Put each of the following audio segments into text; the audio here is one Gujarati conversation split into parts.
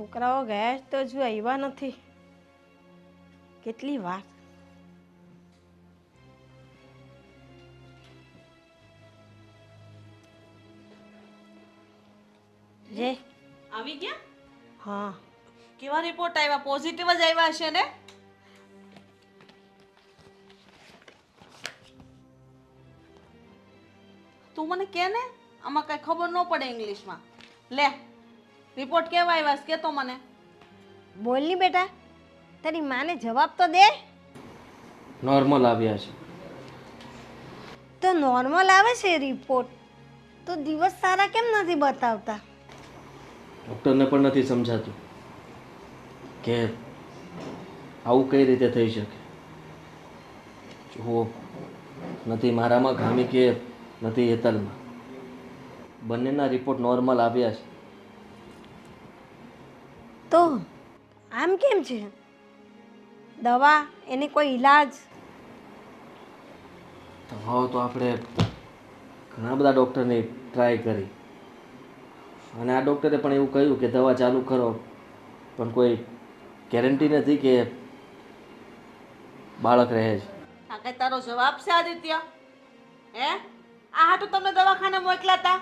છોકરાઓ ગયા જ તો હજુ આવ્યા નથી. કેટલી વાર. જે આવી ગયા? હા, કેવા રિપોર્ટ આવ્યા? પોઝિટિવ જ આવ્યા હશે ને? તું મને કે ને, આમાં કઈ ખબર ન પડે ઇંગ્લિશમાં. લે, રિપોર્ટ કેવા આવ્યા છે કે તો મને. બોલ ની બેટા, તારી માને જવાબ તો દે. નોર્મલ આવ્યા છે. તો નોર્મલ આવે છે રિપોર્ટ, તો દિવસ સારા કેમ નથી બતાવતા? ડૉક્ટરને પણ નથી સમજાતું કે આવું કઈ રીતે થઈ શકે. જુઓ, નથી મારામાં ખામી કે નથી હેતલમાં, બંનેના રિપોર્ટ નોર્મલ આવ્યા છે. તો આમ કેમ છે? દવા એની કોઈ ઈલાજ? દવાઓ તો આપણે ઘણા બધા ડૉક્ટરની ટ્રાય કરી, અને આ ડૉક્ટરે પણ એવું કહ્યું કે દવા ચાલુ કરો, પણ કોઈ ગેરંટી નથી કે બાળક રહે છે. આ કઈ તારો જવાબ છે આદિત્ય? હે, આ હાટું તમને દવાખાને મોકલ્યા હતા?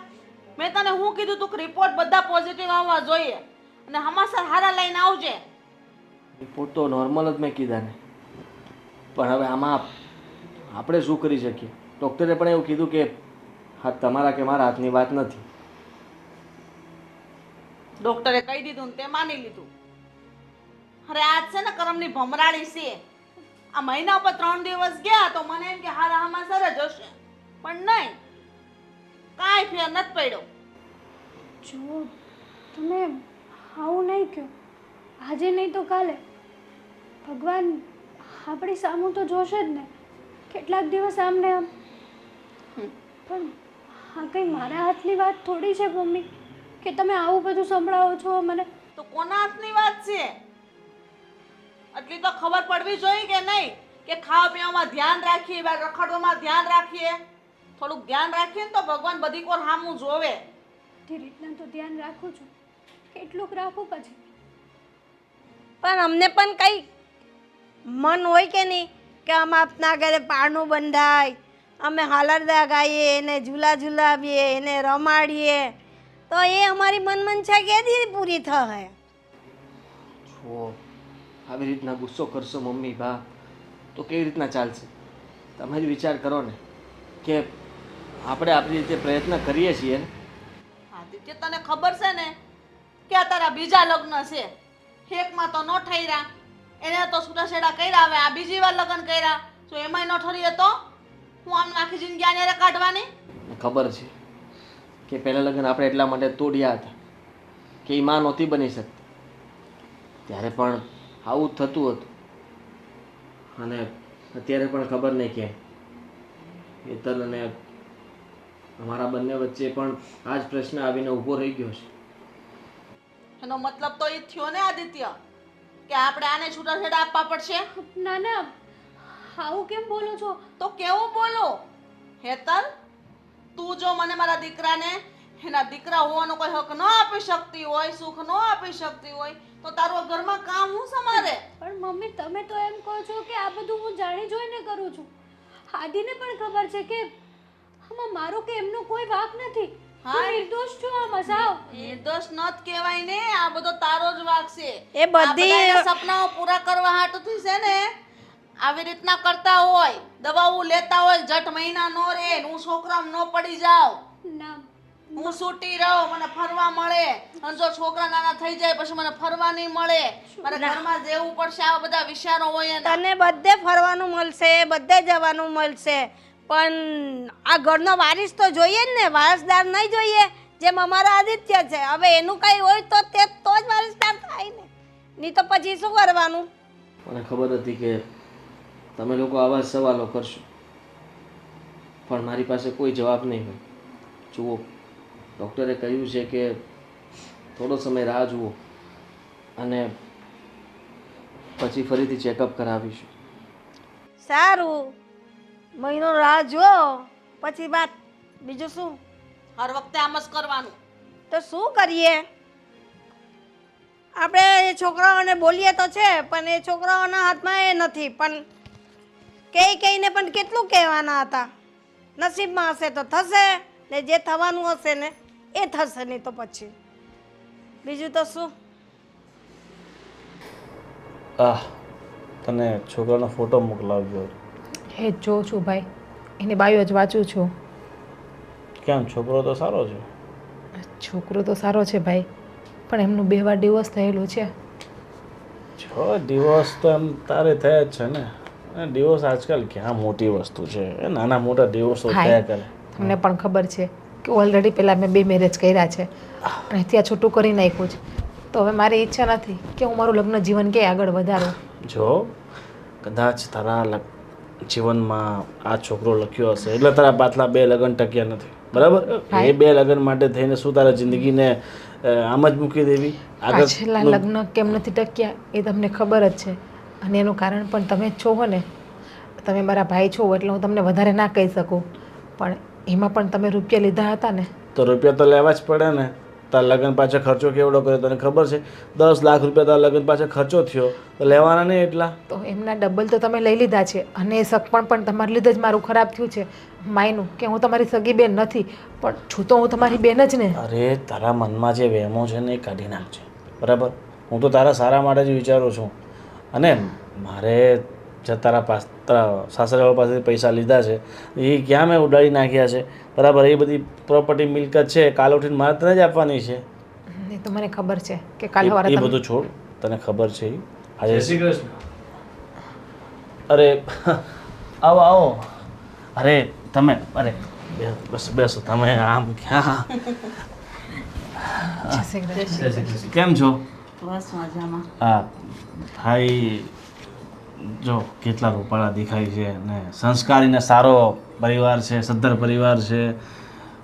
મેં તને શું કીધું તું કે રિપોર્ટ બધા પોઝિટિવ આવવા જોઈએ અને હમાસર હારા લઈને આવજે. રિપોર્ટ તો નોર્મલ જ મેં કીધા ને, પણ હવે આમાં આપણે શું કરી શકીએ? ડૉક્ટરે પણ એવું કીધું કે હા, તમારા કે મારા હાથની વાત નથી. ડોક્ટરે કહી દીધું ને તે માની લીધું. અરે આજ છે ને કરમની ભમરાળી છે. આ મહિના પર 3 દિવસ ગયા તો મને એમ કે હારા હમાસર જ હશે, પણ નહીં, કાંઈ ફેર નથી પડ્યો. જો તમે આવું નહીં કહો, આજે નહીં તો કાલે ભગવાન આપણી સામું તો જોશે જ ને. કેટલાક દિવસ આમને આમ, પણ આ કંઈ મારા હાથની વાત થોડી છે મમ્મી કે તમે આવું બધું સંભળાવો છો મને. તો કોના હાથની વાત છે? એટલી તો ખબર પડવી જોઈએ કે નહીં કે ખાવા પીવામાં ધ્યાન રાખીએ, બહાર રખડવામાં ધ્યાન રાખીએ. થોડુંક ધ્યાન રાખીએ ને તો ભગવાન બધી કોર સામું જોવે. તે રીતના તો ધ્યાન રાખું છું, કેટલુંક રાખું પછી. પણ અમને પણ કંઈ મન હોય કે નહીં કે અમે આપના ઘરે પારણું બંધાય, અમે હાલરદા ગાઈએ, એને ઝૂલા ઝૂલાવીએ, એને રમાડીએ, તો એ અમારી મનમંશા કેદી પૂરી થાય? જો આવી રીતના ગુસ્સો કરશો મમ્મી બા તો કેવી રીતના ચાલશે? તમે જ વિચાર કરો ને કે આપણે આપણી રીતે પ્રયત્ન કરીએ છીએ ને. આદિત્ય, તને ખબર છે ને કે આ તારા બીજા લગ્ન છે. એકમાં તો ન ઠર્યા, એને તો છૂટાછેડા કર્યા, હવે આ બીજી વાર લગ્ન કર્યા, જો એમાંય ન ઠરીએ તો હું આમ આખી જિંદગી આને કાઢવાની? ખબર છે કે પહેલાં લગ્ન આપણે એટલા માટે તોડ્યા હતા કે એ માં નહોતી બની શકતી, ત્યારે પણ આવું જ થતું હતું. અને અત્યારે પણ ખબર નહીં કેમ હેતલ અને અમારા બંને વચ્ચે પણ આ જ પ્રશ્ન આવીને ઊભો રહી ગયો છે. એનો મતલબ તો એ જ થયો ને આદિત્ય કે આપણે આને છૂટાછેડા આપવા પડશે. ના ના, આવું કેમ બોલો છો? તો કેવું બોલો? હેતલ, તું જો મને મારા દીકરાને એના દીકરા હોવાનો કોઈ હક ન આપી શકતી હોય, સુખ ન આપી શકતી હોય, તો તારું ઘરમાં કામ હું સમારે? પણ મમ્મી, તમે તો એમ કહો છો કે આ બધું હું જાણી જોઈને કરું છું. આદિને પણ ખબર છે કે આમાં મારો કે એમનો કોઈ વાંક નથી. હા, હું નિર્દોષ છું આમાં સાવ. નિર્દોષ નત કહેવાય ને, આ બધો તારો જ વાંક છે. એ બધી આ બધાના સપનાઓ પૂરા કરવા હાટુથી છે ને આવી રીતના કરતા હોય, દવાઓ લેતા હોય, જટ મહિના નો રે, હું છોકરામાં નો પડી જાઉં, ના, હું છૂટી રહું, મને ફરવા મળે, અને જો છોકરા નાના થઈ જાય પછી મને ફરવા નહીં મળે, મારે ઘરમાં રહેવું પડશે, આવા બધા વિચારો હોય એના. તને બધે ફરવાનું મળશે, બધે જવાનું મળશે, પણ આ ઘરનો વારિસ તો જોઈએ જ ને, વારસદાર નહીં જોઈએ? જેમ અમારા આદિત્ય છે, હવે એનું કંઈ હોય તો તે તો જ વારસદાર થાય ને, નહીં તો પછી શું કરવાનું? મને ખબર હતી કે તમે લોકો આવા જ સવાલો કરશો, પણ મારી પાસે કોઈ જવાબ નહીં હોય. જુઓ, ડૉક્ટરે કહ્યું છે કે થોડો સમય રાહ જુઓ અને પછી ફરીથી ચેકઅપ કરાવીશું. સારું, મહિનો રાહ જો, પછી વાત. બીજું શું? હર વખતે આમ જ કરવાનું. તો શું કરીએ? આપણે એ છોકરાઓને બોલીએ તો છે પણ એ છોકરાઓના હાથમાં એ નથી. પણ કહીને પણ કેટલું કહેવાના હતા. નસીબમાં હશે તો થશે ને જે થવાનું હશે ને એ થશે, નહીં તો પછી બીજું તો શું. તને છોકરાનો ફોટો મોકલાવજો. એ જ જોઉં છું ભાઈ, એની બાયો જ વાંચું છું. કેમ, છોકરો તો સારો છે? છોકરો તો સારો છે ભાઈ, પણ એમનું 2 વાર ડિવોર્સ થયેલું છે. જો ડિવોર્સ તો એમ તારે થયા જ છે ને. અને ડિવોર્સ આજકાલ ક્યાં મોટી વસ્તુ છે, એ નાના મોટા ડિવોર્સો થયા કરે. તમને પણ ખબર છે કે ઓલરેડી પહેલાં મેં 2 મેરેજ કર્યા છે અને ત્યાં છૂટું કરી નાખ્યું છે. તો હવે મારી ઈચ્છા નથી કે હું મારું લગ્ન જીવન ક્યાંય આગળ વધારું. જો કદાચ તારા જીવનમાં આ છોકરો લખ્યો હશે એટલે તારા પાછલા 2 લગ્ન ટક્યા નથી, બરાબર? એ 2 લગ્ન માટે થઈને શું તારા જિંદગીને આમ જ મૂકી દેવી? પાછલા લગ્ન કેમ નથી ટક્યા એ તમને ખબર જ છે, અને એનું કારણ પણ તમે જ છો ને. તમે મારા ભાઈ છો એટલે હું તમને વધારે ના કહી શકું, પણ એમાં પણ તમે રૂપિયા લીધા હતા ને. તો રૂપિયા તો લેવા જ પડે ને. તારા લગ્ન પાછળ ખર્ચો કેવડો કર્યો તને ખબર છે? 10 લાખ રૂપિયા તારા લગ્ન પાછળ ખર્ચો થયો, તો લેવાના નહીં એટલા? તો એમના ડબલ તો તમે લઈ લીધા છે, અને એ સગપણ પણ તમારા લીધે જ મારું ખરાબ થયું છે. માયનું કે હું તમારી સગી બેન નથી, પણ છું તો હું તમારી બેન જ ને. અરે તારા મનમાં જે વહેમો છે ને એ કાઢી નાખજે, બરાબર? હું તો તારા સારા માટે જ વિચારું છું. અને મારે જે તારા સાસરીવાળા પાસેથી પૈસા લીધા છે એ ક્યાં મેં ઉડાડી નાખ્યા છે, બરાબર? એ બધી પ્રોપર્ટી મિલકત છે કાલ ઉઠીને મારે તને જ આપવાની છે. એ તો મને ખબર છે કે કાલ સવારે એ બધું છોડ, તને ખબર છે આજે. શ્રી કૃષ્ણ. અરે આવો આવો. અરે તમે, અરે બસ બેસો તમે. આમ ક્યાં? કેમ છો? બસ મજામાં. હા ભાઈ, જો કેટલા રૂપાળા દેખાય છે ને સંસ્કારી ને સારો પરિવાર છે, સદ્ધર પરિવાર છે.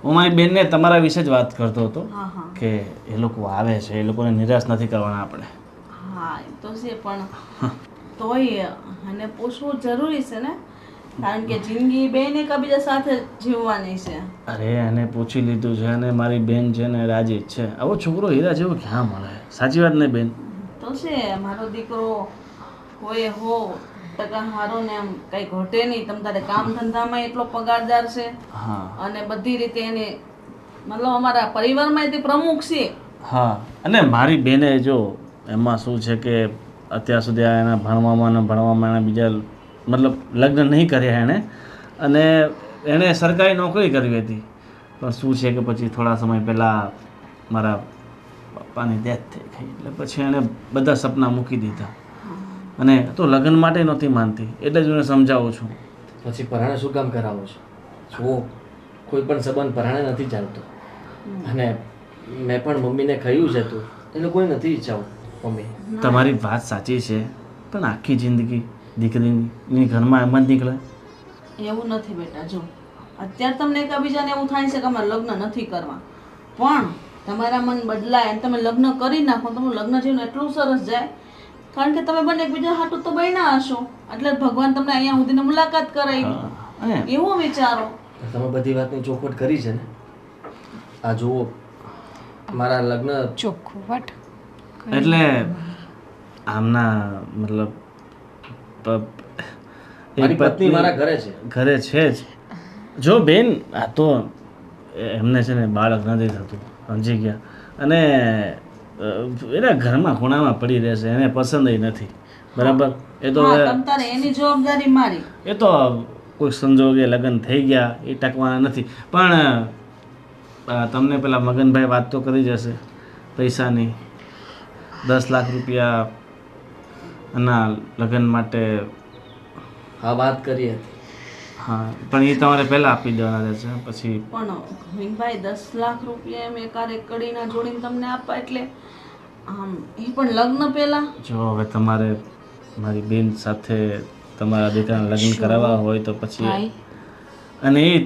હું મારી બેનને તમારા વિશે જ વાત કરતો હતો કે એ લોકો આવે છે, એ લોકોને નિરાશ નથી કરવાના આપણે. હા એ તો છે, પણ તોય અને પૂછવું જરૂરી છે ને, કારણ કે જિંદગી બેને એકબીજા સાથે જીવવાની છે. અરે એને પૂછી લીધું છે અને મારી બેન છે ને રાજી જ છે. આવો છોકરો હીરા જેવો ક્યાં મળે? સાચી વાત ને બેન? તો છે, મારો દીકરો હોય હો ટકા હારો ને એમ કઈ ઘટે નહીં. તમ તારે કામ ધંધામાં એટલો પગારદાર છે હા, અને બધી રીતે એને મતલબ અમારા પરિવારમાં તે પ્રમુખ છે. હા. અને મારી બેને જો એમાં શું છે કે અત્યાર સુધી આ એના ભણવામાં એના બીજા મતલબ લગ્ન નહીં કર્યા એણે, અને એણે સરકારી નોકરી કરવી હતી. પણ શું છે કે પછી થોડા સમય પહેલાં મારા પપ્પાની ડેથ થઈ ગઈ એટલે પછી એણે બધા સપના મૂકી દીધા, અને તો લગ્ન માટે નહોતી માનતી. એટલે જ હું એને સમજાવું છું. પછી પરાણે શું કામ કરાવો છો? જુઓ, કોઈ પણ સંબંધ પરાણે નથી ચાલતો. અને મેં પણ મમ્મીને કહ્યું છે તું એ લોકોએ નથી ઈચ્છાવું. મમ્મી, તમારી વાત સાચી છે, પણ આખી જિંદગી દીકરીની ઘરમાં એમ જ નીકળે? એવું નથી બેટા. જો અત્યારે તમને એકબીજાને એવું થાય છે કે અમારે લગ્ન નથી કરવા, પણ તમારા મન બદલાય અને તમે લગ્ન કરી નાખો, તમારું લગ્ન જીવન એટલું સરસ જાય, કારણ કે તમે બંને એકબીજા હાટું તો બન્યા હશો, એટલે ભગવાન તમને અહીંયા સુધીને મુલાકાત કરાવી. એવું વિચારો. તમે બધી વાતની ચોખવટ કરી છે ને? આ જુઓ, મારા લગ્ન ચોખવટ એટલે આમના મતલબ મારી પત્ની મારા ઘરે છે. ઘરે છે જ. જો બેન, આ તો એમને છે ને બાળક નથી થતું, સમજી ગયા, અને એના ઘરમાં ખૂણામાં પડી રહેશે, એને પસંદ નથી, બરાબર? એ તો તારે એની જવાબદારી મારી. એ તો કોઈ સંજોગે લગ્ન થઈ ગયા, એ ટકવાના નથી. પણ તમને પેલા મગનભાઈ વાત તો કરી જશે પૈસાની. 10 લાખ રૂપિયા ના લગ્ન માટે. હા, વાત કરી હતી. હા, પણ એ તમારે પહેલાં આપી દેવાના રહેશે. પછી પણ વિનભાઈ 10 લાખ રૂપિયા એમ એકારે કડીના જોડીને તમને આપવા, એટલે આમ એ પણ લગ્ન પહેલા. જો હવે તમારે મારી બેન સાથે તમારા દીકરાના લગ્ન કરાવવા હોય તો પછી, અને એ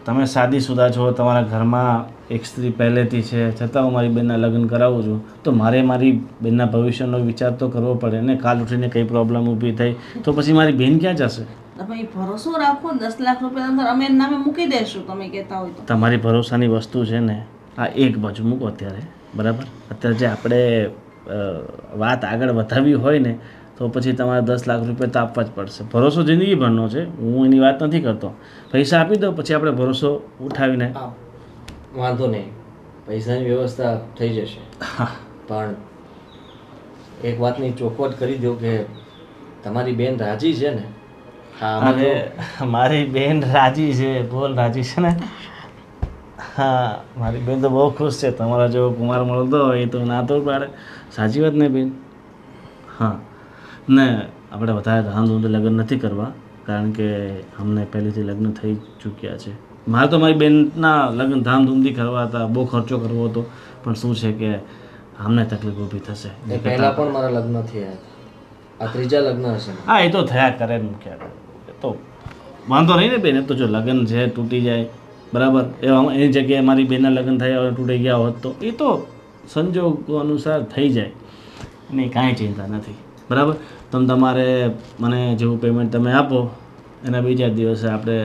તમે શાદીશુદા છો, તમારા ઘરમાં એક સ્ત્રી પહેલેથી છે, છતાં હું મારી બેનના લગ્ન કરાવું છું, તો મારે મારી બેનના ભવિષ્યનો વિચાર તો કરવો પડે ને. કાલ ઉઠીને કંઈ પ્રોબ્લેમ ઊભી થઈ તો પછી મારી બેન ક્યાં જશે? તમે ભરોસો રાખો, 10 લાખ રૂપિયા અંદર અમે એના નામે મૂકી દઈશું તમે કહેતા હોય તો. તમારી ભરોસાની વસ્તુ છે ને, આ એક બાજુ મૂકો અત્યારે, બરાબર? અત્યારે જે આપણે વાત આગળ વધારવી હોય ને તો પછી તમારે 10 લાખ રૂપિયા તો આપવા જ પડશે. ભરોસો જિંદગીભરનો છે, હું એની વાત નથી કરતો. પૈસા આપી દો પછી આપણે ભરોસો ઉઠાવીને હા, વાંધો નહીં, પૈસાની વ્યવસ્થા થઈ જશે. પણ એક વાતની ચોખવટ કરી દો કે તમારી બેન રાજી છે ને? હા, આમાં તો અરે મારી બેન રાજી છે, બોલ રાજી છે ને? હા, મારી બેન તો બહુ ખુશ છે. તમારા જેવો કુમાર મળતો હોય તો ના તો પાડે. સાચી વાત ને બેન? હા, ને આપણે વધારે ધામધૂમથી લગ્ન નથી કરવા, કારણ કે અમને પહેલેથી લગ્ન થઈ ચૂક્યા છે. મારે તો મારી બેનના લગ્ન ધામધૂમથી કરવા હતા, બહુ ખર્ચો કરવો હતો, પણ શું છે કે અમને તકલીફ ઊભી થશે. એ પહેલા પણ મારા લગ્ન થયા હતા, આ ત્રીજા લગ્ન હશે. હા, એ તો થયા કરે ને ક્યારે, એ તો વાંધો નહીં ને બેન. એ તો જો લગ્ન છે તૂટી જાય બરાબર, એની જગ્યાએ મારી બેનના લગ્ન થયા હોય તૂટી ગયા હોત તો એ તો સંજોગો અનુસાર થઈ જાય, એની કાંઈ ચિંતા નથી બરાબર. તમારે મને જેવું પેમેન્ટ તમે આપો એના બીજા દિવસે આપણે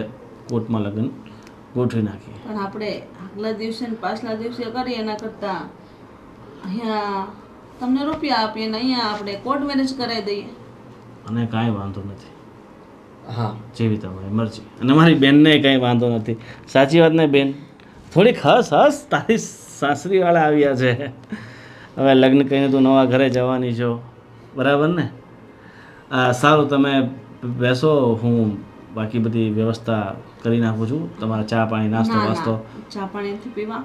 કોર્ટમાં લગ્ન ગોઠવી નાખીએ. પણ આપણે આગલા દિવસે ને પાછલા દિવસે કરીએ એના કરતાં અહીંયા તમને રૂપિયા આપીએ ને અહીંયા આપણે કોર્ટ મેરેજ કરાવી દઈએ. અને કાંઈ વાંધો નથી, હા, જેવી તમારી મરજી. અને મારી બેનને કાંઈ વાંધો નથી. સાચી વાત ને બેન? થોડીક હસ તારી સાસરીવાળા આવ્યા છે. હવે લગ્ન કરીને તું નવા ઘરે જવાની છો બરાબર ને? સારું, તમે બેસો, હું બાકી બધી વ્યવસ્થા કરી નાખું છું. તમારા ચા પાણી નાસ્તો ના વાસ્તો. ના, ચા પાણી નથી પીવા.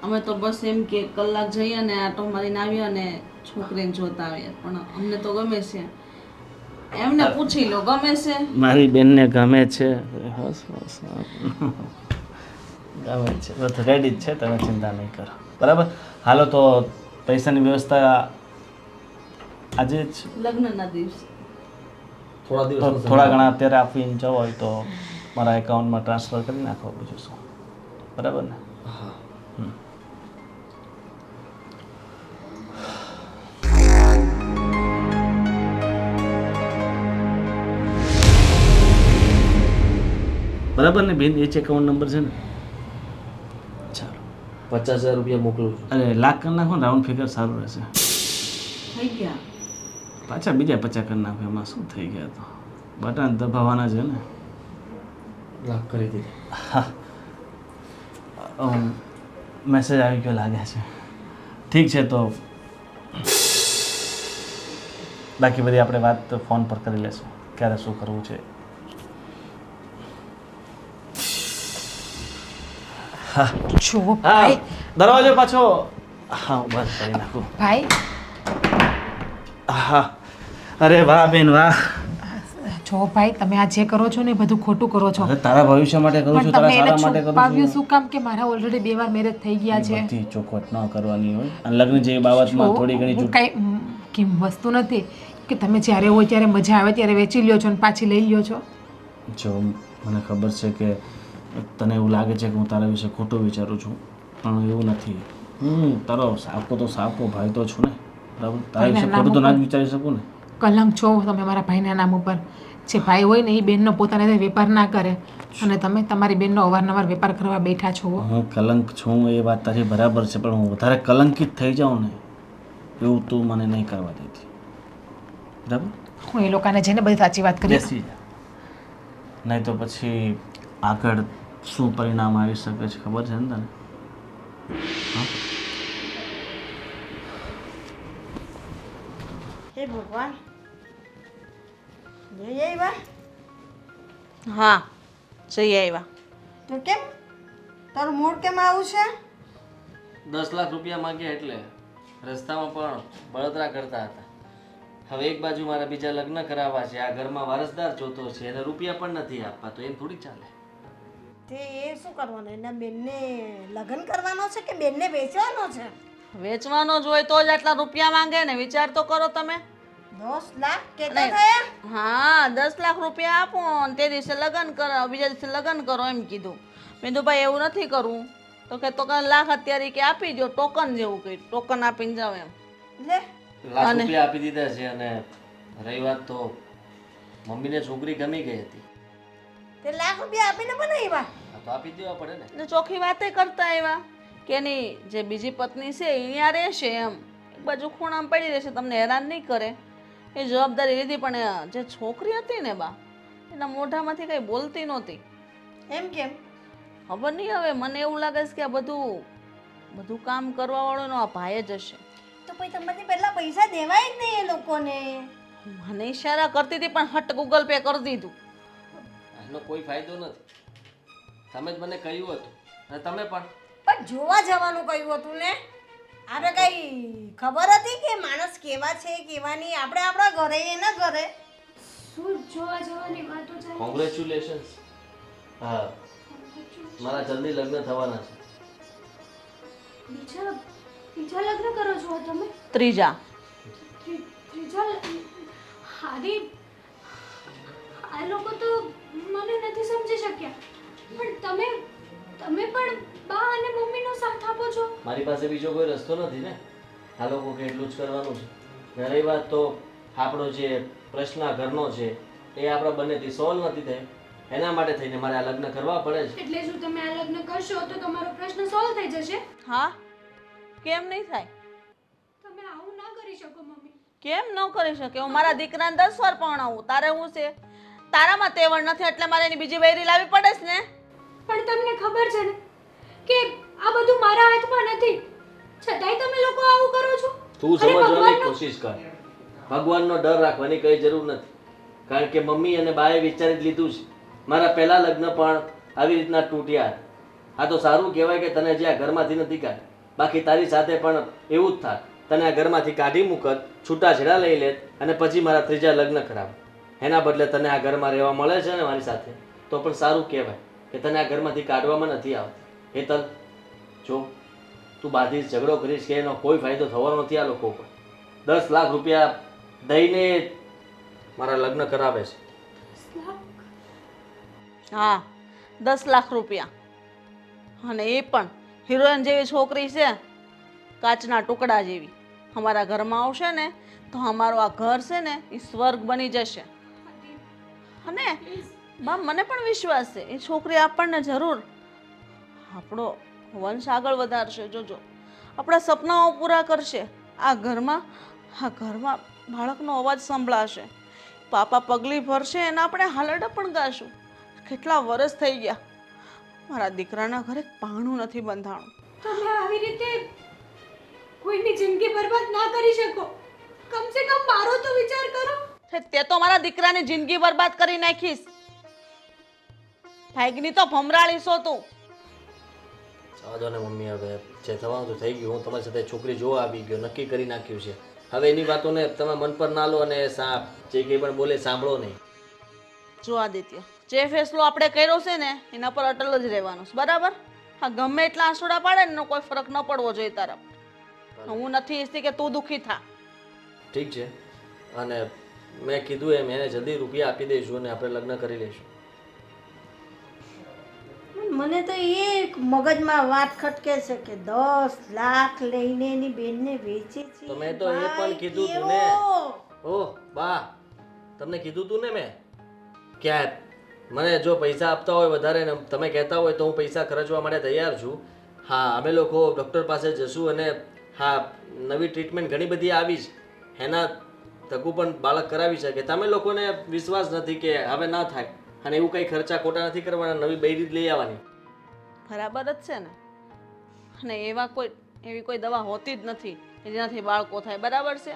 અમે તો બસ એમ કે કલાક જઈએ અને આટો મારીને આવીએ અને છોકરીને જોતા આવીએ. પણ અમને તો ગમે છે, એમને પૂછી લો ગમે છે. મારી બેનને ગમે છે. હસ હસ ગમે છે, બસ રેડી જ છે, તમે ચિંતા નહીં કરો બરાબર. હાલો તો પૈસાની વ્યવસ્થા આજે જ લગ્નના દિવસે થોડા દિવસ થોડા ઘણા અત્યારે આપીને જવો હોય તો મારા એકાઉન્ટમાં ટ્રાન્સફર કરી નાખો, બીજું શું બરાબર ને? હા, બરાબર ને બેન? એ જ એકાઉન્ટ નંબર છે ને? ચાલો, 50,000 રૂપિયા મોકલું છું. અરે લાખ કરી નાખો ને, રાઉન્ડ ફિગર સારું રહેશે. થઈ ગયા. પાછા બીજા 50 કરી નાખો, એમાં શું થઈ ગયા? તો બટન દબાવવાના છે ને. લાખ કરી દીધી. મેસેજ આવી ગયો લાગે છે. ઠીક છે, તો બાકી બધી આપણે વાત ફોન પર કરી લેશું, ક્યારે શું કરવું છે. જો હા, ભાઈ, દરવાજો પાછો હા બંધ કરી નાખું. ભાઈ હા, અરે વાહ બેન વાહ. જો ભાઈ, તમે આ જે કરો છો ને એ બધું ખોટું કરો છો. અરે તારા ભવિષ્ય માટે કરું છું, પણ તારા તમે એને સારા માટે કરું છુપાવ્યું છું. શું કામ કે મારા ઓલરેડી 2 વાર મેરેજ થઈ ગયા છે. બધી ચોખવટ ન કરવાની હોય, અને લગ્ન જેવી બાબતમાં થોડી ઘણી હું કઈ કેમ વસ્તુ નથી કે તમે જ્યારે હોય ત્યારે મજા આવે ત્યારે વેચી લ્યો છો અને પાછી લઈ લ્યો છો. જો મને ખબર છે કે તને એવું લાગે છે કે હું તારા વિશે ખોટું વિચારું છું, પણ એવું નથી. હું તારો સાપો તો સાપો ભાઈ તો છું ને બરાબર. તારા વિશે ખોટું તો ના જ વિચારી શકું ને. કલંક છો તમે મારા ભાઈના નામ ઉપર. જે ભાઈ હોય ને એ બેનનો પોતાના રીતે વેપાર ના કરે અને તમે તમારી બેનનો અવારનવાર વેપાર કરવા બેઠા છો. હું કલંક છું એ વાત તારી બરાબર છે, પણ હું વધારે કલંકિત થઈ જાઉં ને એવું તું મને નહીં કરવા દેતી બરાબર. હું એ લોકોને જઈને બધી સાચી વાત કરીશ. બેસી જા, નહીં તો પછી આગળ શું પરિણામ આવી શકે છે ખબર છે ને તને? હે ભગવાન, જઈ આવ્યા? હા, જઈ આવ્યા. તો કેમ તારું મૂડ કેમ આવું છે? 10 લાખ રૂપિયા માંગ્યા એટલે રસ્તામાં પણ બળતરા કરતા હતા. હવે એક બાજુ મારા બીજા લગ્ન કરાવવા છે, આ ઘરમાં વારસદાર જોતો છે અને રૂપિયા પણ નથી આપવા, તો એમ થોડી ચાલે. તે એ શું કરવાનું? એના બેનને લગ્ન કરવાનો છે કે બેનને વેચવાનો છે? વેચવાનો જ હોય તો જ આટલા રૂપિયા માંગે ને, વિચાર તો કરો તમે. 10 લાખ કેટલા થયા? હા, 10 લાખ રૂપિયા આપો ને તે દિવસે લગ્ન કરો, બીજા દિવસે લગ્ન કરો એમ કીધું. મેં કીધું ભાઈ એવું નથી કરવું. તો કે તો લાખ અત્યારે કે આપી દો, ટોકન જેવું કંઈ ટોકન આપીને જાવ એમ. લે લાખ રૂપિયા આપી દીધા છે. અને રહી વાત તો મમ્મીને છોકરી ગમી ગઈ હતી, તે લાખ રૂપિયા આપીને બનાવ્યા? આ તો આપી દેવા પડે ને. એટલે ચોખ્ખી વાતે કરતા આવ્યા કે એની જે બીજી પત્ની છે એ અહીંયા રહેશે એમ. બાજુ ખૂણામાં પડી રહેશે, તમને હેરાન નહીં કરે એ જવાબદારી લીધી. પણ જે છોકરી હતી ને બા, એના મોઢામાંથી કંઈ બોલતી નહોતી. એમ કેમ? ખબર નહીં, હવે મને એવું લાગે છે કે આ બધું કામ કરવા વાળો એનો આ ભાઈ જ હશે. તો પછી તમારે પહેલા પૈસા દેવાય જ નહીં એ લોકોને. મને ઈશારા કરતી હતી પણ હટ ગૂગલ પે કરી દીધું. એનો કોઈ ફાયદો નથી. તમે જ મને કહ્યું હતું અને તમે પણ પણ જોવા જવાનું કહ્યું હતું ને. આપણે કઈ ખબર હતી કે માણસ કેવા છે કેવા નહીં? આપણે આપણા ઘરે એના ઘરે. શું જોવા જવાની વાતો ચાલે? કોંગ્રેચ્યુલેશન્સ. હા, મારા જલ્દી લગ્ન થવાના છે. બીજા લગ્ન કરો છો તમે? ત્રીજા. હારી, આ લોકો તો મને નથી સમજી શક્યા. પણ તમે પણ બા અને મમ્મીનો સાથ આપો છો. મારી પાસે બીજો કોઈ રસ્તો નથી ને. આ લોકો કે એટલું જ કરવાનું છે. અને રહી વાત તો આપણો જે પ્રશ્ન આ ઘરનો છે એ આપણા બંનેથી સોલ્વ નથી થયો, એના માટે થઈને મારે આ લગ્ન કરવા પડે છે. એટલે શું તમે આ લગ્ન કરશો તો તમારો પ્રશ્ન સોલ્વ થઈ જશે? હા, કેમ નહીં થાય? તમે આવું ના કરી શકો મમ્મી. કેમ ન કરી શકે? હું મારા દીકરાને 10 વાર પરણાવું. તારે હું છે? તારામાં તેવડ નથી એટલે મારે એની બીજી બૈરી લાવવી પડે છે ને. પણ તમને ખબર છે ને કે આ બધું મારા હાથમાં નથી, છતાંય તમે લોકો આવું કરો છો. તું સમજવાની કોશિશ કર. ભગવાનનો ડર રાખવાની કઈ જરૂર નથી. કારણ કે મમ્મી અને બાએ વિચારી જ લીધું છે. મારા પહેલા લગ્ન પણ આવી રીતના તૂટ્યા. આ તો સારું કહેવાય કે તને જે આ ઘરમાંથી નથી કાઢી. બાકી તારી સાથે પણ એવું જ થાય. તને આ ઘરમાંથી કાઢી મૂકત, છૂટાછેડા લઈ લેત અને પછી મારા ત્રીજા લગ્ન કરાવ. એના બદલે તને આ ઘરમાં રહેવા મળે છે ને મારી સાથે, તો પણ સારું કહેવાય કે તને આ ઘરમાંથી કાઢવામાં નથી આવતી. હેતલ, જો તું બાધી ઝઘડો કરીશ કે એનો કોઈ ફાયદો થવાનો નથી. આ લોકો પર 10 લાખ રૂપિયા દઈને મારા લગ્ન કરાવે છે. હા, 10 લાખ રૂપિયા. અને એ પણ હિરોઈન જેવી છોકરી છે, કાચના ટુકડા જેવી. અમારા ઘરમાં આવશે ને તો અમારું આ ઘર છે ને એ સ્વર્ગ બની જશે. અને બા, મને પણ વિશ્વાસ છે એ છોકરી આપણને જરૂર આપણો વંશ આગળ વધારશે. જોજો, આપણા સપનાઓ પૂરા કરશે. આ ઘરમાં બાળકનો અવાજ સંભળાશે, પાપા પગલી ભરશે અને આપણે હાલરડા પણ ગાશું. કેટલા વર્ષ થઈ ગયા મારા દીકરાના ઘરે પાણું નથી બંધાણું. તમે આવી રીતે કોઈની જિંદગી બરબાદ ના કરી શકો. કમસે કમ મારો તો વિચાર કરો. તે તો મારા દીકરાની જિંદગી બરબાદ કરી નાખીશ. ભાગની તો ભમરાળી છો તું. જવા દો ને મમ્મી, હવે જે થવાનું તો થઈ ગયું. હું તમારી સાથે છોકરી જોવા આવી ગયો, નક્કી કરી નાખ્યું છે. હવે એની વાતોને તમે મન પર ના લો અને જે કંઈ પણ બોલે સાંભળો નહીં. જો આદિત્ય, જે ફેસલો આપણે કર્યો છે ને એના પર અટલ જ રહેવાનું છે, બરાબર? હા, ગમે એટલા આંસુડા પાડે ને કોઈ ફરક ન પડવો જોઈએ તારા પર. હું નથી ઈચ્છતી કે તું દુઃખી થા. ઠીક છે, અને મેં કીધું એમ એને જલ્દી રૂપિયા આપી દઈશું અને આપણે લગ્ન કરી લઈશું. મને તો એ મગજમાં વાત ખટકે છે કે 10 લાખ લઈને એની બેનને વેચે છે. તો મેં તો એ પણ કીધું તું ને. ઓહ બા, તમને કીધું તું ને મેં કે મને જો પૈસા આપતા હોય વધારે ને તમે કહેતા હોય તો હું પૈસા ખર્ચવા માટે તૈયાર છું. હા, અમે લોકો ડૉક્ટર પાસે જશું અને હા, નવી ટ્રીટમેન્ટ ઘણી બધી આવી છે, એના થકું પણ બાળક કરાવી શકે. તમે લોકોને વિશ્વાસ નથી કે હવે ના થાય અને એવું કંઈ ખર્ચા ખોટા નથી કરવાના, નવી બૈરી જ લઈ આવવાની. બરાબર જ છે ને. અને એવી કોઈ દવા હોતી જ નથી કે જેનાથી બાળકો થાય, બરાબર છે?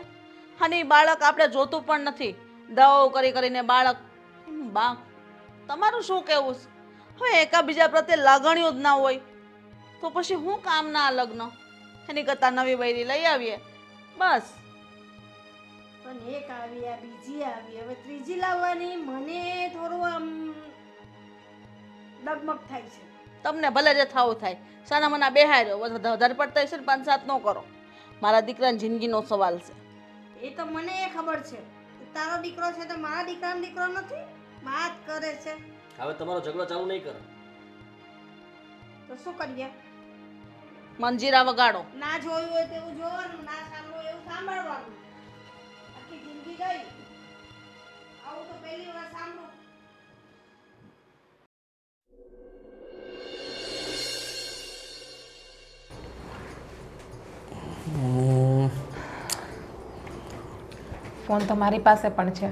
અને એ બાળક આપણે જોતું પણ નથી. દવાઓ કરીને બાળક. બા, તમારું શું કહેવું છે? હવે એકાબીજા પ્રત્યે લાગણીઓ જ ના હોય તો પછી હું કામના આ લગ્ન? એની કરતાં નવી બૈરી લઈ આવીએ બસ. પણ એક આવી, આ બીજી આવી, હવે ત્રીજી લાવવાની મને થોડું આમ ડગમગ થાય છે. તમને ભલે જે થવું થાય, સાના મના બેહાય રહ્યો. વધારે પડતા છે ને 5-7 ન કરો. મારા દીકરાની જિંદગીનો સવાલ છે. એ તો મને એ ખબર છે. તારો દીકરો છે તો મારા દીકરાનો દીકરો નથી. વાત કરે છે. હવે તમારો ઝઘડો ચાલુ નહીં કરો. તો શું કરીએ? મંજીરા વગાડો. ના જોયું હોય તેવું જોવાનું, ના સાંભળવું એવું સાંભળવાનું. આખી જિંદગી ગઈ. આવું તો પહેલી વાર સાંભળું. ફોન તો મારી પાસે પણ છે.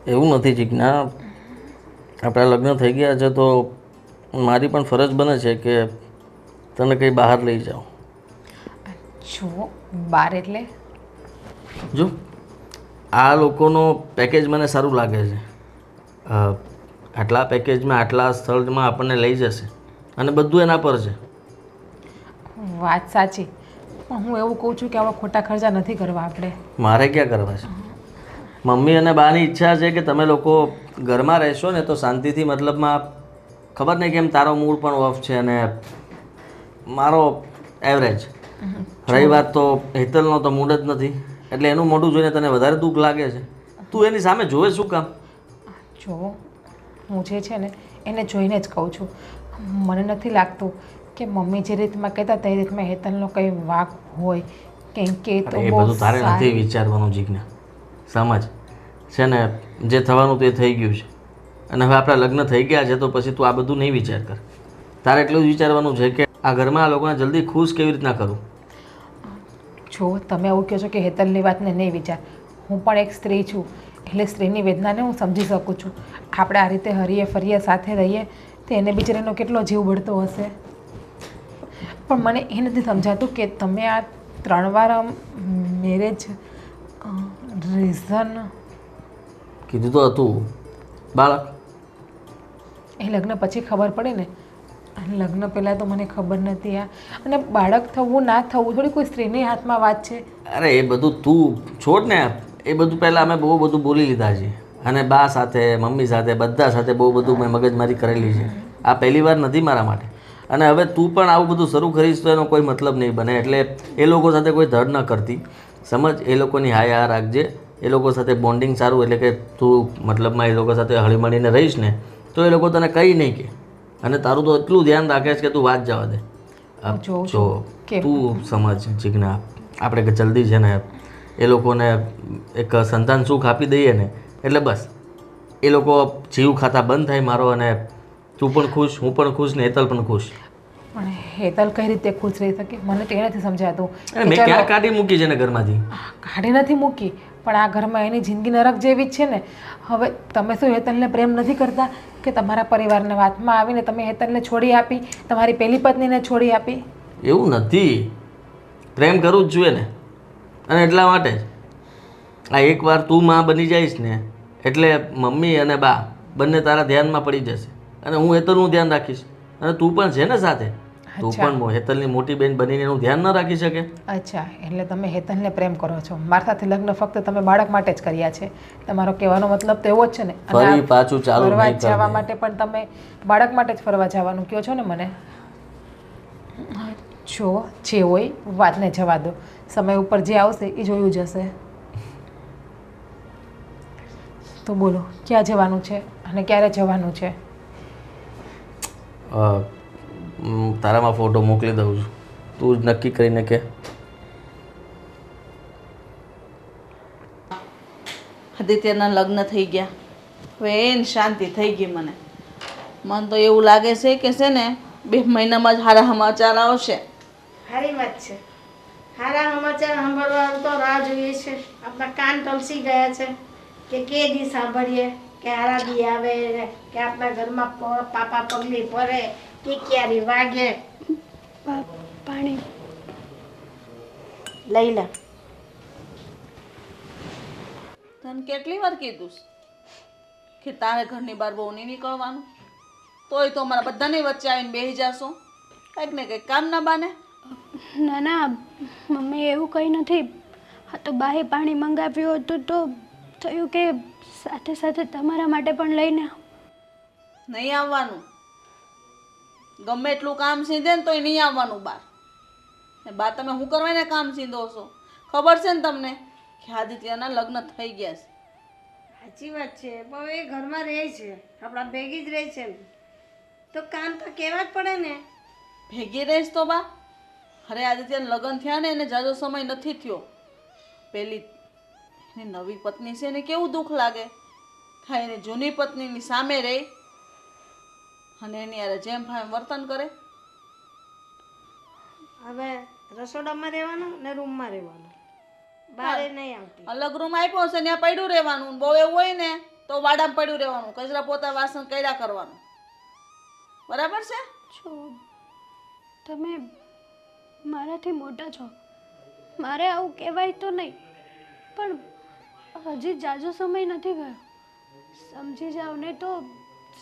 એવું નથી જીજ્ઞા, આપણા લગ્ન થઈ ગયા છે તો મારી પણ ફરજ બને છે કે તને કંઈ બહાર લઈ જાઉં. જો બાર એટલે જો આ લોકોનો પેકેજ મને સારું લાગે છે. આટલા પેકેજમાં આટલા સ્થળમાં આપણને લઈ જશે અને બધું એના પર છે. વાત સાચી, પણ હું એવું કહું છું કે આવા ખોટા ખર્ચા નથી કરવા આપણે. મારે ક્યાં કરવા છે? મમ્મી અને બાની ઈચ્છા છે કે તમે લોકો ઘરમાં રહેશો ને તો શાંતિથી, મતલબમાં ખબર નહીં કેમ તારો મૂડ પણ ઓફ છે અને મારો એવરેજ. રહી વાત તો હેતલનો તો મૂડ જ નથી, એટલે એનું મોઢું જોઈને તને વધારે દુઃખ લાગે છે. તું એની સામે જોવે શું કામ? જો હું જે છે ને એને જોઈને જ કહું છું. મને નથી લાગતું કે મમ્મી જે રીતમાં કહેતા તે રીતમાં હેતલનો કંઈ વાંક હોય, કેમ કે એ તો એ બહુ બધું તારે નથી સારી- વિચારવાનું જીજ્ઞા. સમજ છે ને, જે થવાનું તે થઈ ગયું છે અને હવે આપણા લગ્ન થઈ ગયા છે તો પછી તું આ બધું નહીં વિચાર કર. તારે એટલું જ વિચારવાનું છે કે આ ઘરમાં આ લોકોને જલ્દી ખુશ કેવી રીતના કરું. જો તમે એવું કહો છો કે હેતલની વાતને નહીં વિચાર, હું પણ એક સ્ત્રી છું એટલે સ્ત્રીની વેદનાને હું સમજી શકું છું. આપણે આ રીતે હરીએ ફરીએ સાથે રહીએ તો એને બિચારીનો કેટલો જીવ બળતો હશે. પણ મને એ નથી સમજાતું કે તમે આ 3 વાર મેરેજ રીઝન કીધું તો હતું બાળક. એ લગ્ન પછી ખબર પડે ને, અને લગ્ન પહેલાં તો મને ખબર નથી. અને બાળક થવું ના થવું થોડી કોઈ સ્ત્રીની હાથમાં વાત છે. અરે એ બધું તું છોડ ને, એ બધું પહેલાં અમે બહુ બધું બોલી લીધા છે અને બા સાથે મમ્મી સાથે બધા સાથે બહુ બધું મેં મગજમારી કરેલી છે. આ પહેલી વાર નથી મારા માટે. અને હવે તું પણ આવું બધું શરૂ કરીશ તો એનો કોઈ મતલબ નહીં બને. એટલે એ લોકો સાથે કોઈ ધડ ન કરતી, સમજ. એ લોકોની હાય રાખજે, એ લોકો સાથે બોન્ડિંગ સારું, એટલે કે તું મતલબમાં એ લોકો સાથે હળીમળીને રહીશ ને તો એ લોકો તને કંઈ નહીં કહે. અને તારું તો એટલું ધ્યાન રાખે છે કે તું વાત જવા દે. હું જોઉં જો છું કે- તું સમજ જીજ્ઞા, આપણે કે જલ્દી છે ને એ લોકોને એક સંતાન સુખ આપી દઈએ ને એટલે બસ એ લોકો જીવ ખાતા બંધ થાય મારો, અને તું પણ ખુશ, હું પણ ખુશ ને હેતલ પણ ખુશ. પણ હેતલ કઈ રીતે ખુશ રહી શકે મને તો એ નથી સમજાતું. અરે મેં ક્યાં કાઢી મૂકી છે ને ઘરમાંથી? કાઢી નથી મૂકી, પણ આ ઘરમાં એની જિંદગી નરક જેવી જ છે ને. હવે તમે શું હેતલને પ્રેમ નથી કરતા કે તમારા પરિવારને વાતમાં આવીને તમે હેતલને છોડી આપી, તમારી પહેલી પત્નીને છોડી આપી? એવું નથી, પ્રેમ કરવું જ જોઈએ ને. અને એટલા માટે જ આ એકવાર તું માં બની જઈશ ને એટલે મમ્મી અને બા બંને તારા ધ્યાનમાં પડી જશે અને હું હેતલનું ધ્યાન રાખીશ. અને તું પણ છે ને સાથે, તું અચ્છા. પણ હેતલની મોટી બેન બનીને એનું ધ્યાન ન રાખી શકે? અચ્છા, એટલે તમે હેતલને પ્રેમ કરો છો. મારા સાથે લગ્ન ફક્ત તમે બાળક માટે જ કર્યા છે. તમારો કહેવાનો મતલબ તો એવો જ છે ને. અને ફરી આ પાછું ચાલુ ફરવા નહીં જવા કરવું. માટે પણ તમે બાળક માટે જ ફરવા જવાનું કહો છો ને મને. જો જે હોય વાતને જવા દો, સમય ઉપર જે આવશે એ જોયું જશે. તો બોલો ક્યાં જવાનું છે અને ક્યારે જવાનું છે? તારામાં ફોટો મોકલી દઉં છું, તું જ નક્કી કરીને કે. આદિત્યના લગ્ન થઈ ગયા, હવે એને શાંતિ થઈ ગઈ. મને તો એવું લાગે છે કે છે ને 2 મહિનામાં જ સારા સમાચાર આવશે. સારી વાત છે. સારા સમાચાર સાંભળવાનું તો રાહ જોઈએ છે. આપણા કાન તલસી ગયા છે કે દી સાંભળીએ કે હારા દી આવે ને કે આપણા ઘરમાં પાપા પગલી પડે કે ક્યારે વાગે. પાણી લઈ લે. તને કેટલી વાર કીધું છે કે તારે ઘરની બહાર બહુ નહીં નીકળવાનું? તોય તો અમારા બધાની વચ્ચે આવીને બેસી જાશો કંઈક ને કંઈક કામ ના બાને. ના ના મમ્મી એવું કંઈ નથી. હા તો બાએ પાણી મંગાવ્યું હતું તો થયું કે સાથે સાથે તમારા માટે પણ લઈને આવું. નહીં આવવાનું. ગમે એટલું કામ સીંધે ને તોય નહીં આવવાનું બહાર. ને બા તમે શું કરવા એને કામ સીંધો છો? ખબર છે ને તમને કે આદિત્યના લગ્ન થઈ ગયા છે? સાચી વાત છે, પણ એ ઘરમાં રહે છે, આપણા ભેગી જ રહે છે ને તો કામ તો કહેવા જ પડે ને. ભેગી રહીશ તો બા? અરે આદિત્યના લગ્ન થયા ને એને જાજો સમય નથી થયો. પેલી એની નવી પત્ની છે એને કેવું દુઃખ લાગે થાય એની જૂની પત્નીની સામે રહે અને એની યારે જેમ ભાઈ વર્તન કરે. હવે રસોડામાં રહેવાનું ને રૂમમાં રહેવાનું. બારે નહીં આવતી. અલગ રૂમ આપ્યો છે ત્યાં પડ્યું રહેવાનું. બહુ એવું હોય ને તો વાડામાં પડ્યું રહેવાનું. કચરા પોતા વાસણ કર્યા કરવાનું. બરાબર છે? જો તમે મારાથી મોટા છો, મારે આવું કહેવાય તો નહીં, પણ હજી જાજો સમય નથી ગયો. સમજી જાવ ને તો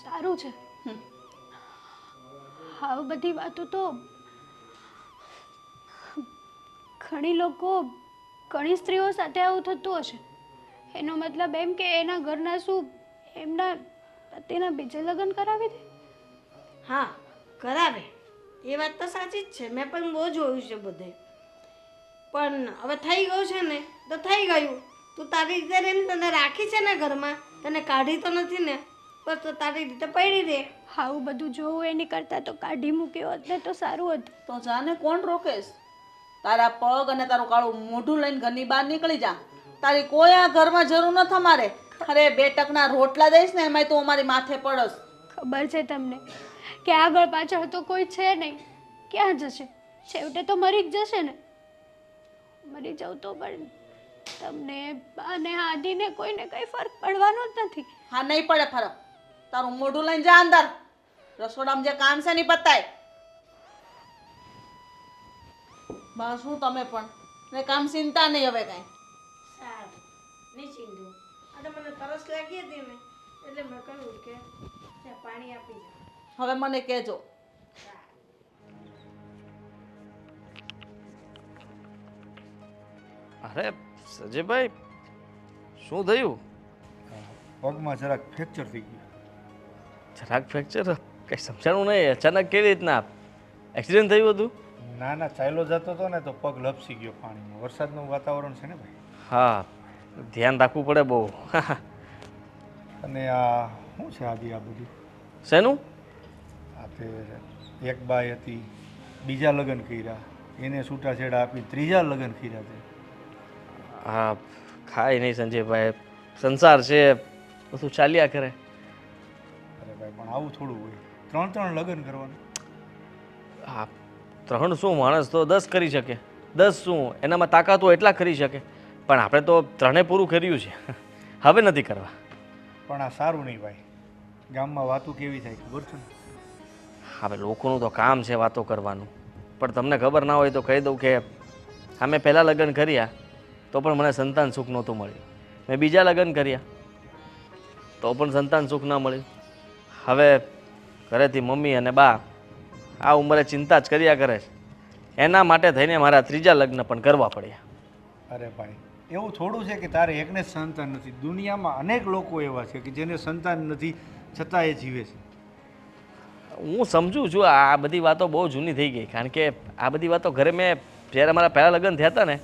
સારું છે. આ બધી વાતો તો ઘણી લોકો, ઘણી સ્ત્રીઓ સાથે આવું થતું હશે. એનો મતલબ એમ કે એના ઘરના શું એમના પતિના બીજે લગ્ન કરાવી દે? હા કરાવે, એ વાત તો સાચી જ છે. મેં પણ બહુ જોયું છે બધે. પણ હવે થઈ ગયું છે ને તો થઈ ગયું. તું તારી રીતે રહીને તને રાખી છે ને ઘરમાં, તને કાઢી તો નથી ને, બસ તો તારી રીતે પડી રહે. આવું બધું જોવું એની કરતાં તો કાઢી મૂક્યો હોત ને તો સારું હતું. તો જાને કોણ રોકેશ? તારા પગ અને તારું કાળું મોઢું લઈને ઘરની બહાર નીકળી જા. તારી કોઈ આ ઘરમાં જરૂર નથી અમારે. અરે 2 ટકના રોટલા દઈશ ને એમાંય તું અમારી માથે પડસ. ખબર છે તમને કે આગળ પાછળ તો કોઈ છે નહીં. ક્યાં જશે? છેવટે તો મરી જ જશે ને. મરી જાવ તો પણ તમને અને આદિને કોઈને કંઈ ફરક પડવાનો જ નથી. હા નહીં પડે ફરક. તારું મોઢું લઈને જા અંદર. રસોડામાં જે કામ છે ને પતાય. બસ શું તમે પણ ને કામ ચિંતા નહીં હવે કાંઈ. સારું નહીં ચીંધું. આ તો મને તરસ લાગી હતી ને એટલે મેં કહ્યું કે પાણી આપી જા. હવે મને કહેજો. અરે સજયભાઈ, શું થયું? પગમાં જરાક ફ્રેક્ચર થઈ ગયું. જરાક ફ્રેક્ચર? કંઈ સમજાણું નહીં. અચાનક કેવી રીતના એક્સિડન્ટ થયું હતું? ના ના, ચાલ્યો જતો હતો ને તો પગ લપસી ગયો પાણીમાં. વરસાદનું વાતાવરણ છે ને ભાઈ. હા, ધ્યાન રાખવું પડે બહુ. અને આ શું છે આદિ આ બધું? શેનું? આ તે એક બાઈ હતી, બીજા લગ્ન કર્યા, એને છૂટાછેડા આપી ત્રીજા લગ્ન કર્યા છે. હા, ખાય નહીં સંજયભાઈ. સંસાર છે, બધું ચાલ્યા કરે. અરે ભાઈ પણ આવું થોડું હોય. 3 લગ્ન કરવાનું. હા, 3 શું, માણસ તો 10 કરી શકે. 10 શું, એનામાં તાકાત હોય એટલા કરી શકે. પણ આપણે તો 3 પૂરું કર્યું છે, હવે નથી કરવા. પણ આ સારું નહીં ભાઈ. ગામમાં વાતો કેવી થાય ખબર છે ને? હવે લોકોનું તો કામ છે વાતો કરવાનું. પણ તમને ખબર ના હોય તો કહી દઉં કે અમે પહેલાં લગ્ન કર્યા તો પણ મને સંતાન સુખ નહોતું મળ્યું. મેં બીજા લગ્ન કર્યા તો પણ સંતાન સુખ ના મળ્યું. હવે ઘરેથી મમ્મી અને બા આ ઉંમરે ચિંતા જ કર્યા કરે છે. એના માટે થઈને મારા 3જા લગ્ન પણ કરવા પડ્યા. અરે ભાઈ એવું થોડું છે કે તારે એકને જ સંતાન નથી. દુનિયામાં અનેક લોકો એવા છે કે જેને સંતાન નથી છતાં એ જીવે છે. હું સમજુ છું આ બધી વાતો બહુ જૂની થઈ ગઈ. કારણ કે આ બધી વાતો ઘરે મેં જ્યારે મારા પહેલાં લગ્ન થયા હતા ને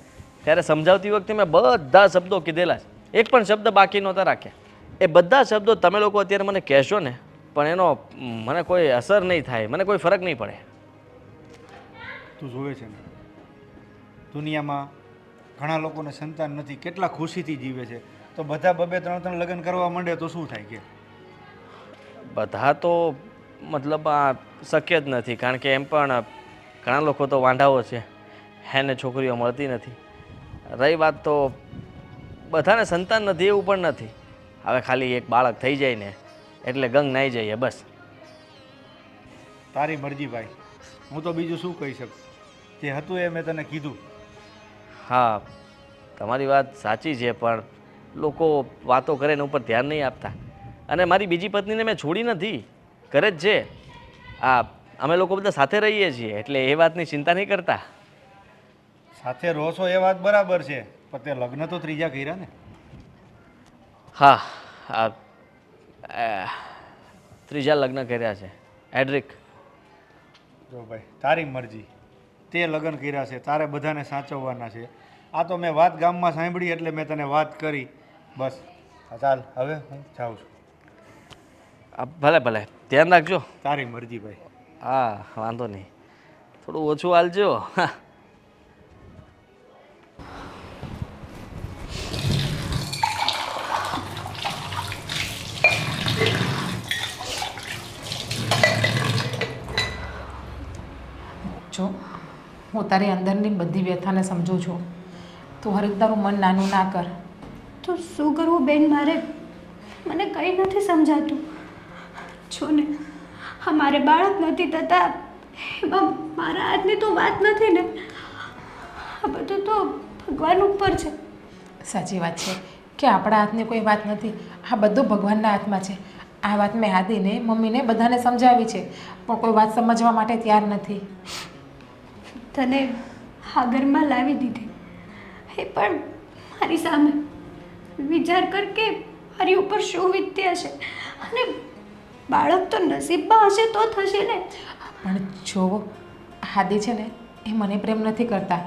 ત્યારે સમજાવતી વખતે મેં બધા શબ્દો કીધેલા છે. એક પણ શબ્દ બાકી નહોતા રાખ્યા. એ બધા શબ્દો તમે લોકો અત્યારે મને કહેશો ને પણ એનો મને કોઈ અસર નહીં થાય, મને કોઈ ફરક નહીં પડે. તું જોવે છે ને દુનિયામાં ઘણા લોકોને સંતાન નથી, કેટલા ખુશીથી જીવે છે. તો બધા 2-3 લગ્ન કરવા માંડે તો શું થાય કે? બધા તો મતલબ આ શક્ય જ નથી. કારણ કે એમ પણ ઘણા લોકો તો વાંઢાઓ છે, એને છોકરીઓ મળતી નથી. રહી વાત તો બધાને સંતાન નથી એવું પણ નથી. હવે ખાલી એક બાળક થઈ જાય ને એટલે ગંગ નાઈ જઈએ બસ. તારી મરજી ભાઈ, હું તો બીજું શું કહી શકું. જે હતું એ મેં તને કીધું. હા, તમારી વાત સાચી છે પણ લોકો વાતો કરે એના ઉપર ધ્યાન નહીં આપતા. અને મારી બીજી પત્નીને મેં છોડી નથી, ઘરે જ છે. અમે લોકો બધા સાથે રહીએ છીએ એટલે એ વાતની ચિંતા નહીં કરતા. સાથે રહો છો એ વાત બરાબર છે, પણ તે લગ્ન તો 3જા કર્યા ને? હા, 3જા લગ્ન કર્યા છે. એડ્રિક, જો ભાઈ તારી મરજી. તે લગ્ન કર્યા છે, તારે બધાને સાચવવાના છે. આ તો મેં વાત ગામમાં સાંભળી એટલે મેં તને વાત કરી બસ. ચાલ હવે હું જાઉં છું. ભલે ભલે, ધ્યાન રાખજો. તારી મરજી ભાઈ. હા, વાંધો નહીં. થોડું ઓછું હાલજો. હા, જો હું તારી અંદરની બધી વ્યથાને સમજું છું. તું હરેક તારું મન નાનું ના કર. તો શું કરવું બેન મારે? મને કંઈ નથી સમજાતું. જો ને અમારે બાળક નથી થતા એમાં મારા હાથની તો વાત નથી ને. આ બધું તો ભગવાન ઉપર છે. સાચી વાત છે કે આપણા હાથની કોઈ વાત નથી, આ બધું ભગવાનના હાથમાં છે. આ વાત મેં આદિને મમ્મીને બધાને સમજાવી છે, પણ કોઈ વાત સમજવા માટે તૈયાર નથી. તને આ ઘરમાં લાવી દીધી એ પણ મારી સામે. વિચાર કર કે મારી ઉપર શું વીતતી હશે, અને બાળક તો નસીબમાં હશે તો થશે ને. પણ જો આદિ છે ને એ મને પ્રેમ નથી કરતા.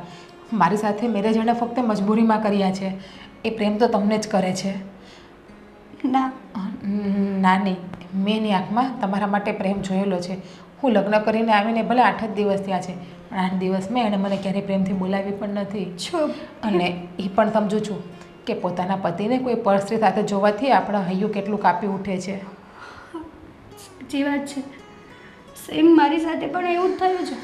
મારી સાથે મેરેજ એણે ફક્ત મજબૂરીમાં કર્યા છે. એ પ્રેમ તો તમને જ કરે છે. ના, ના નહીં, મેં એની આંખમાં તમારા માટે પ્રેમ જોયેલો છે. હું લગ્ન કરીને આવીને ભલે 8 જ દિવસ થયા છે, પણ 8 દિવસમાં એણે મને ક્યારેય પ્રેમથી બોલાવી પણ નથી. જો અને એ પણ સમજું છું કે પોતાના પતિને કોઈ પરસ્ત્રી સાથે જોવાથી આપણા હૈયું કેટલું કાપી ઉઠે છે. સાચી વાત છે. સેમ મારી સાથે પણ એવું જ થયું છે.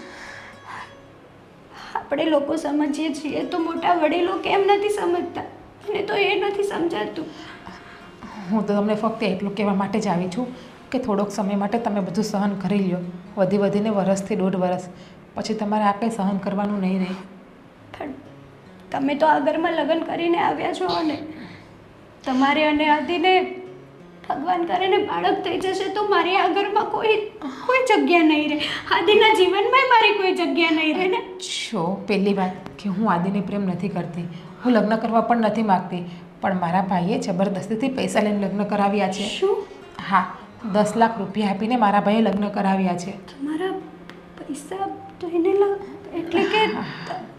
આપણે લોકો સમજીએ છીએ તો મોટા વડીલો કેમ નથી સમજતા? મને તો એ નથી સમજાતું. હું તો તમને ફક્ત એટલું કહેવા માટે જ આવી છું કે થોડોક સમય માટે તમે બધું સહન કરી લ્યો. વધીને વરસથી 1.5 વર્ષ પછી તમારે આ કંઈ સહન કરવાનું નહીં રહે. પણ તમે તો આ ઘરમાં લગ્ન કરીને આવ્યા છો અને તમારે અને આદિને ભગવાન કરીને બાળક થઈ જશે તો મારી આ ઘરમાં કોઈ જગ્યા નહીં રહે. આદિના જીવનમાં મારી કોઈ જગ્યા નહીં રહે ને. જો પહેલી વાત કે હું આદિને પ્રેમ નથી કરતી, હું લગ્ન કરવા પણ નથી માગતી, પણ મારા ભાઈએ જબરદસ્તીથી પૈસા લઈને લગ્ન કરાવ્યા છે. શું? હા, 10 લાખ રૂપિયા આપીને મારા ભાઈએ લગ્ન કરાવ્યા છે. તમારા પૈસા તો એને એટલે કે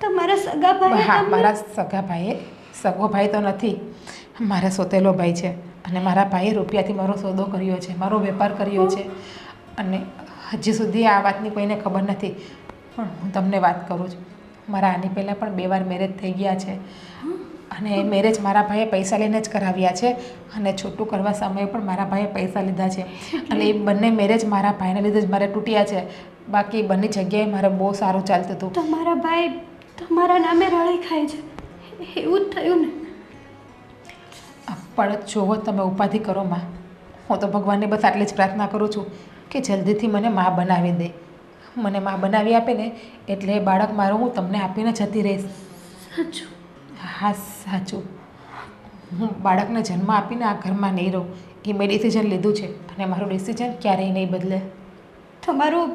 તમારા સગા ભાઈ? હા, મારા સગા ભાઈએ, સગો ભાઈ તો નથી, મારા સોતેલો ભાઈ છે. અને મારા ભાઈએ રૂપિયાથી મારો સોદો કર્યો છે, મારો વેપાર કર્યો છે. અને હજી સુધી આ વાતની કોઈને ખબર નથી, પણ હું તમને વાત કરું છું. મારા આની પહેલાં પણ 2 વાર મેરેજ થઈ ગયા છે. અને એ મેરેજ મારા ભાઈએ પૈસા લઈને જ કરાવ્યા છે. અને છૂટું કરવા સમયે પણ મારા ભાઈએ પૈસા લીધા છે. અને એ બંને મેરેજ મારા ભાઈને લીધે જ મારે તૂટ્યા છે. બાકી બંને જગ્યાએ મારે બહુ સારું ચાલતું હતું. તમારા ભાઈ તમારા નામે રળી ખાય છે એવું જ થયું ને? પણ જોવો, તમે ઉપાધિ કરો માં. હું તો ભગવાનને બસ આટલી જ પ્રાર્થના કરું છું કે જલ્દીથી મને માં બનાવી દે. મને માં બનાવી આપે ને એટલે એ બાળક મારું હું તમને આપીને જતી રહીશ. સાચું? હા, સાચું. હું બાળકને જન્મ આપીને આ ઘરમાં નહીં રહું. એ મેં ડિસિઝન લીધું છે અને મારું ડિસિઝન ક્યારેય નહીં બદલે. તમારું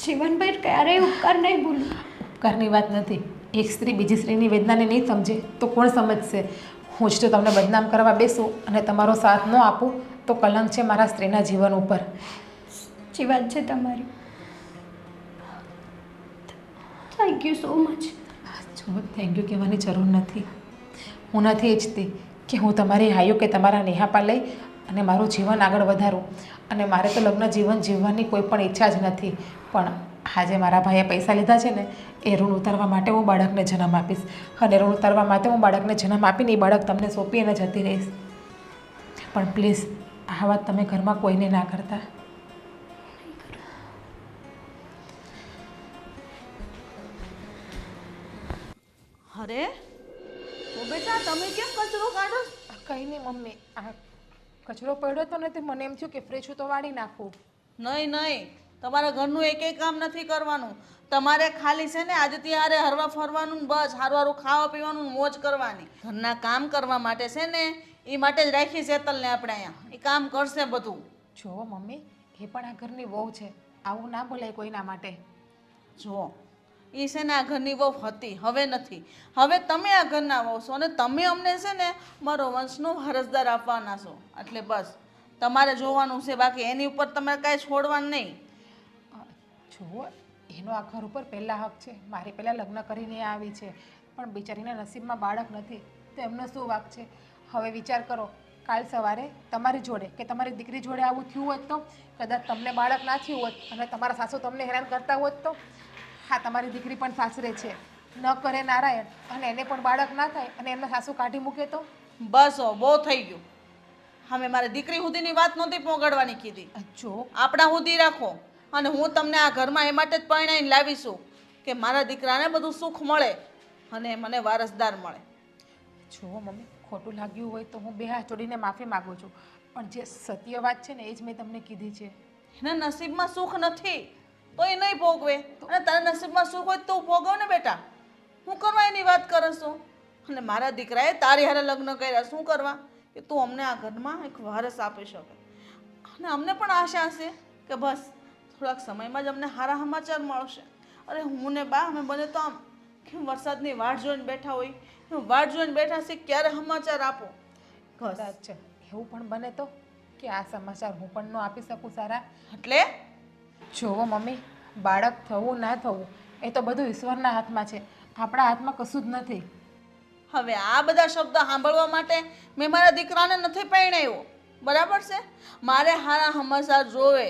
જીવનભર ક્યારેય ઉપકાર નહીં ભૂલું. ઉપકારની વાત નથી. એક સ્ત્રી બીજી સ્ત્રીની વેદનાને નહીં સમજે તો કોણ સમજશે? હું જ તો તમને બદનામ કરવા બેસું અને તમારો સાથ ન આપું તો કલંક છે મારા સ્ત્રીના જીવન ઉપર. સાચી વાત છે તમારી. Thank you so much. જો, થેન્ક યુ કહેવાની જરૂર નથી. હું નથી ઈચ્છતી કે હું તમારી હાયો કે તમારા નેહાપા લઈ અને મારું જીવન આગળ વધારું. અને મારે તો લગ્ન જીવન જીવવાની કોઈ પણ ઈચ્છા જ નથી. પણ આજે મારા ભાઈએ પૈસા લીધા છે ને એ ઋણ ઉતારવા માટે હું બાળકને જન્મ આપીશ. અને ઋણ ઉતારવા માટે હું બાળકને જન્મ આપીને એ બાળક તમને સોંપીને જતી રહીશ. પણ પ્લીઝ આ વાત તમે ઘરમાં કોઈને ના કરતા. અરે ઓ બેટા, તમે કેમ કચરો કાઢો? કંઈ નહીં મમ્મી, આ કચરો પડ્યો તો નથી, મને એમ થયું કે ફ્રેશ તો વાળી નાખું. નહીં નહીં, તમારા ઘરનું એકેય કામ નથી કરવાનું. તમારે ખાલી છે ને આજે ત્યારે હરવા ફરવાનું ને બસ સારું સારું ખાવા પીવાનું ને મોજ કરવાની. ઘરના કામ કરવા માટે છે ને એ માટે જ રાખી શેતલને આપણે અહીંયા. એ કામ કરશે બધું. જુઓ મમ્મી, એ પણ આ ઘરની વહુ છે, આવું ના બોલાય કોઈના માટે. જુઓ, એ છે ને આ ઘરની વહુ હતી, હવે નથી. હવે તમે આ ઘરના વહુ છો અને તમે અમને છે ને મારો વંશનો વારસદાર આપવાના છો. એટલે બસ તમારે જોવાનું છે, બાકી એની ઉપર તમારે કાંઈ છોડવાનું નહીં. જુઓ, એનો આ ઘર ઉપર પહેલાં હક છે. મારી પહેલાં લગ્ન કરીને આવી છે, પણ બિચારીના નસીબમાં બાળક નથી તો એમનો શું વાંક છે? હવે વિચાર કરો, કાલ સવારે તમારી જોડે કે તમારી દીકરી જોડે આવું થયું હોત તો, કદાચ તમને બાળક ના થયું હોત અને તમારા સાસુ તમને હેરાન કરતા હોત તો? હા, તમારી દીકરી પણ સાસરે છે, ન કરે નારાયણ અને એને પણ બાળક ના થાય અને એમના સાસુ કાઢી મૂકે તો? બસ હો, બહુ થઈ ગયું. હવે મારી દીકરી સુધીની વાત નહોતી પોગડવાની કીધી. જો આપણા સુધી રાખો. અને હું તમને આ ઘરમાં એ માટે જ પરણાઈને લાવીશું કે મારા દીકરાને બધું સુખ મળે. અને મને વારસદાર મળે. જુઓ મમ્મી, ખોટું લાગ્યું હોય તો હું બે હાથ જોડીને માફી માગું છું, પણ જે સત્ય વાત છે ને એ જ મેં તમને કીધી છે. એના નસીબમાં સુખ નથી તો એ નહીં ભોગવે, અને તારા નસીબમાં સુખ હોય તો તું ભોગવ ને બેટા. હું કરવા એની વાત કરસ તું? અને મારા દીકરાએ તારી હારે લગ્ન કર્યા, શું કરવા? કે તું અમને આ ઘરમાં એક વારસ આપી શકે. અને અમને પણ આશા છે કે બસ થોડાક સમયમાં જ અમને સારા સમાચાર મળશે. અરે હું ને બા અમે બને તો આમ કેમ વરસાદની વાટ જોઈને બેઠા હોય, એમ વાટ જોઈને બેઠા છે ક્યારે સમાચાર આપો. બસ કદાચ એવું પણ બને તો કે આ સમાચાર હું પણ ન આપી શકું સારા. એટલે જુઓ મમ્મી, બાળક થવું ના થવું એ તો બધું ઈશ્વરના હાથમાં છે, આપણા હાથમાં કશું જ નથી. હવે આ બધા શબ્દ સાંભળવા માટે મેં મારા દીકરાને નથી પરણાવ્યો, બરાબર છે? મારે હારા સમાચાર જોવે,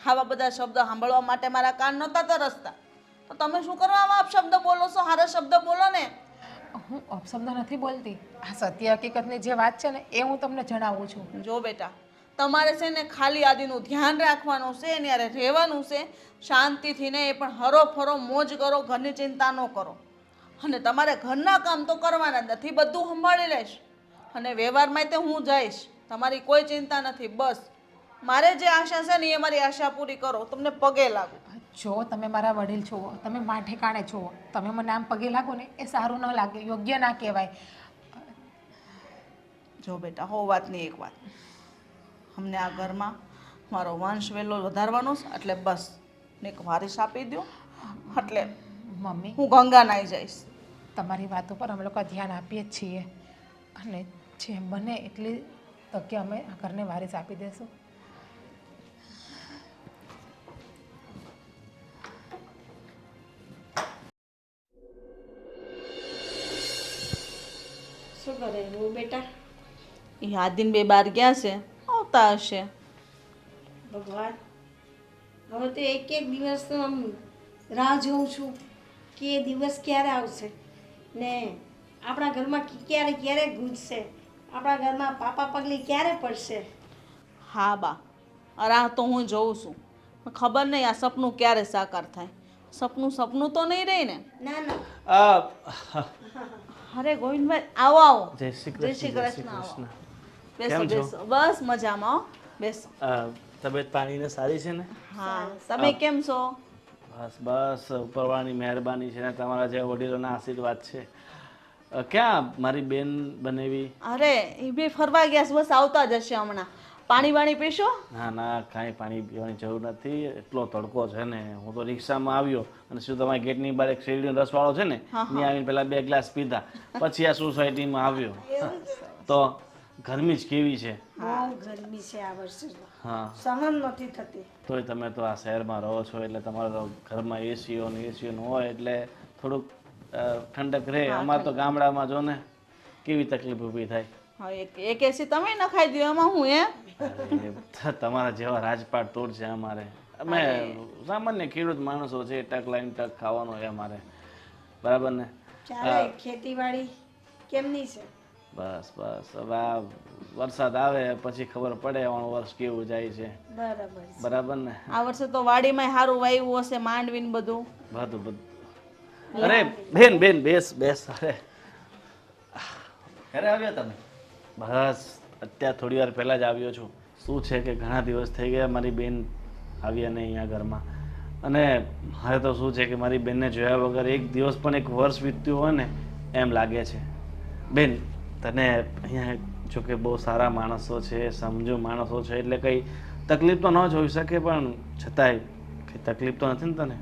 આવા બધા શબ્દ સાંભળવા માટે મારા કાન નહોતા તરસતા. તો તમે શું કરવા આવા અપશબ્દ બોલો છો? સારા શબ્દ બોલો ને. હું અપશબ્દ નથી બોલતી, આ સત્ય હકીકતની જે વાત છે ને એ હું તમને જણાવું છું. જો બેટા, તમારે છે ને ખાલી આદિનું ધ્યાન રાખવાનું છે, એની હારે રહેવાનું છે શાંતિથી, ને એ પણ હરો ફરો મોજ કરો, ઘરની ચિંતા ન કરો. અને તમારે ઘરના કામ તો કરવાના જ નથી, બધું સંભાળી લઈશ. અને વ્યવહારમાં તે હું જઈશ, તમારી કોઈ ચિંતા નથી. બસ મારે જે આશા છે ને એ મારી આશા પૂરી કરો, તમને પગે લાગુ. જો તમે મારા વડીલ છો, તમે મા ઠેકાણે છો, તમે મને આમ પગે લાગો ને એ સારું ન લાગે, યોગ્ય ના કહેવાય. જો બેટા, હો વાતની એક વાત, અમને આ ઘરમાં મારો વંશ વેલો વધારવાનો છે, એટલે બસ એક વારિસ આપી દો, એટલે મમ્મી, હું ગંગા નાઈ જઈશ. તમારી વાત ઉપર અમે લોકો ધ્યાન આપીએ જ છીએ, અને જેમ બને એટલી તકે અમે આ ઘરને વારિસ આપી દઈશું. શું કરે હું બેટા? એ આદિન બે બાર ગયા છે, આવતા હશે. ભગવાન, હવે તો એક એક દિવસ તો આમ રાહ જોઉં છું કે એ દિવસ ક્યારે આવશે ને આપણા ઘરમાં ક્યારે ક્યારે ગૂંજશે, આપણા ઘરમાં પાપા પગલી ક્યારે પડશે. હા બા, રાહ તો હું જોઉં છું, પણ ખબર નહીં આ સપનું ક્યારે સાકાર થાય. સપનું સપનું તો નહીં રહી ને. ના ના, અરે ગોવિંદભાઈ, આવો આવો. જય શ્રી જય શ્રી કૃષ્ણ, કૃષ્ણ, જય આવો. શ્રી કૃષ્ણ. બેસો કેમ છો? બેસો, બસ મજામાં હો. બેસો. તબિયત પાણીને સારી છે ને? હા, તમે કેમ છો? બસ બસ, ઉપરવાળાની મહેરબાની છે ને તમારા જેવા વડીલોના આશીર્વાદ છે. ક્યાં મારી બેન બનેવી? અરે એ બી ફરવા ગયા છે, બસ આવતા જ હશે હમણાં. પાણી વાણી પીશો? ના ના, કાંઈ પાણી પીવાની જરૂર નથી, એટલો તડકો છે ને. હું તો રિક્ષામાં આવ્યો અને શું તમારી ગેટની બહાર એક શેરડીનો રસવાળો છે ને, ત્યાં આવીને પહેલાં 2 ગ્લાસ પીધા, પછી આ સોસાયટીમાં આવ્યો. તો ગરમી જ કેવી છે. બહુ ગરમી છે આ વર્ષે તો. હા, સહન નથી થતી. તોય તમે તો આ શહેરમાં રહો છો એટલે તમારા તો ઘરમાં એસીઓ ને હોય એટલે થોડુંક ઠંડક રહે. અમારે તો ગામડામાં જો ને કેવી તકલીફ ઊભી થાય. હા, એક એસી તમે નખાઈ દો, એમાં હું હે. અરે, તમારા જેવા રાજપાટ તોડ છે અમારે. અમે સામાન્ય ખેડૂત માણસો છે, ટક લાઈન ટક ખાવાનો છે અમારે, બરાબર ને? ચાલે, ખેતીવાડી કેમની છે? બસ બસ, હવે આ વરસાદ આવે પછી ખબર પડે આવવાનું વર્ષ કેવું જાય છે, બરાબર છે. બરાબર ને? આ વર્ષે તો વાડીમાં સારું વાવ્યું હશે, માંડવીને બધું. બધું બધું. અરે બેન બેન, બેસ બેસ. અરે ક્યારે આવ્યા તમે? બસ અત્યારે થોડી વાર પહેલાં જ આવ્યો છું. શું છે કે ઘણા દિવસ થઈ ગયા મારી બેન આવ્યા નહીં અહીંયા ઘરમાં, અને મારે તો શું છે કે મારી બેનને જોયા વગર એક દિવસ પણ એક વર્ષ વીત્યું હોય ને એમ લાગે છે. બેન, તને અહીંયા જો કે બહુ સારા માણસો છે, સમજુ માણસો છે, એટલે કંઈ તકલીફ તો ન જોઈ શકે, પણ છતાંય કંઈ તકલીફ તો નથી ને તને?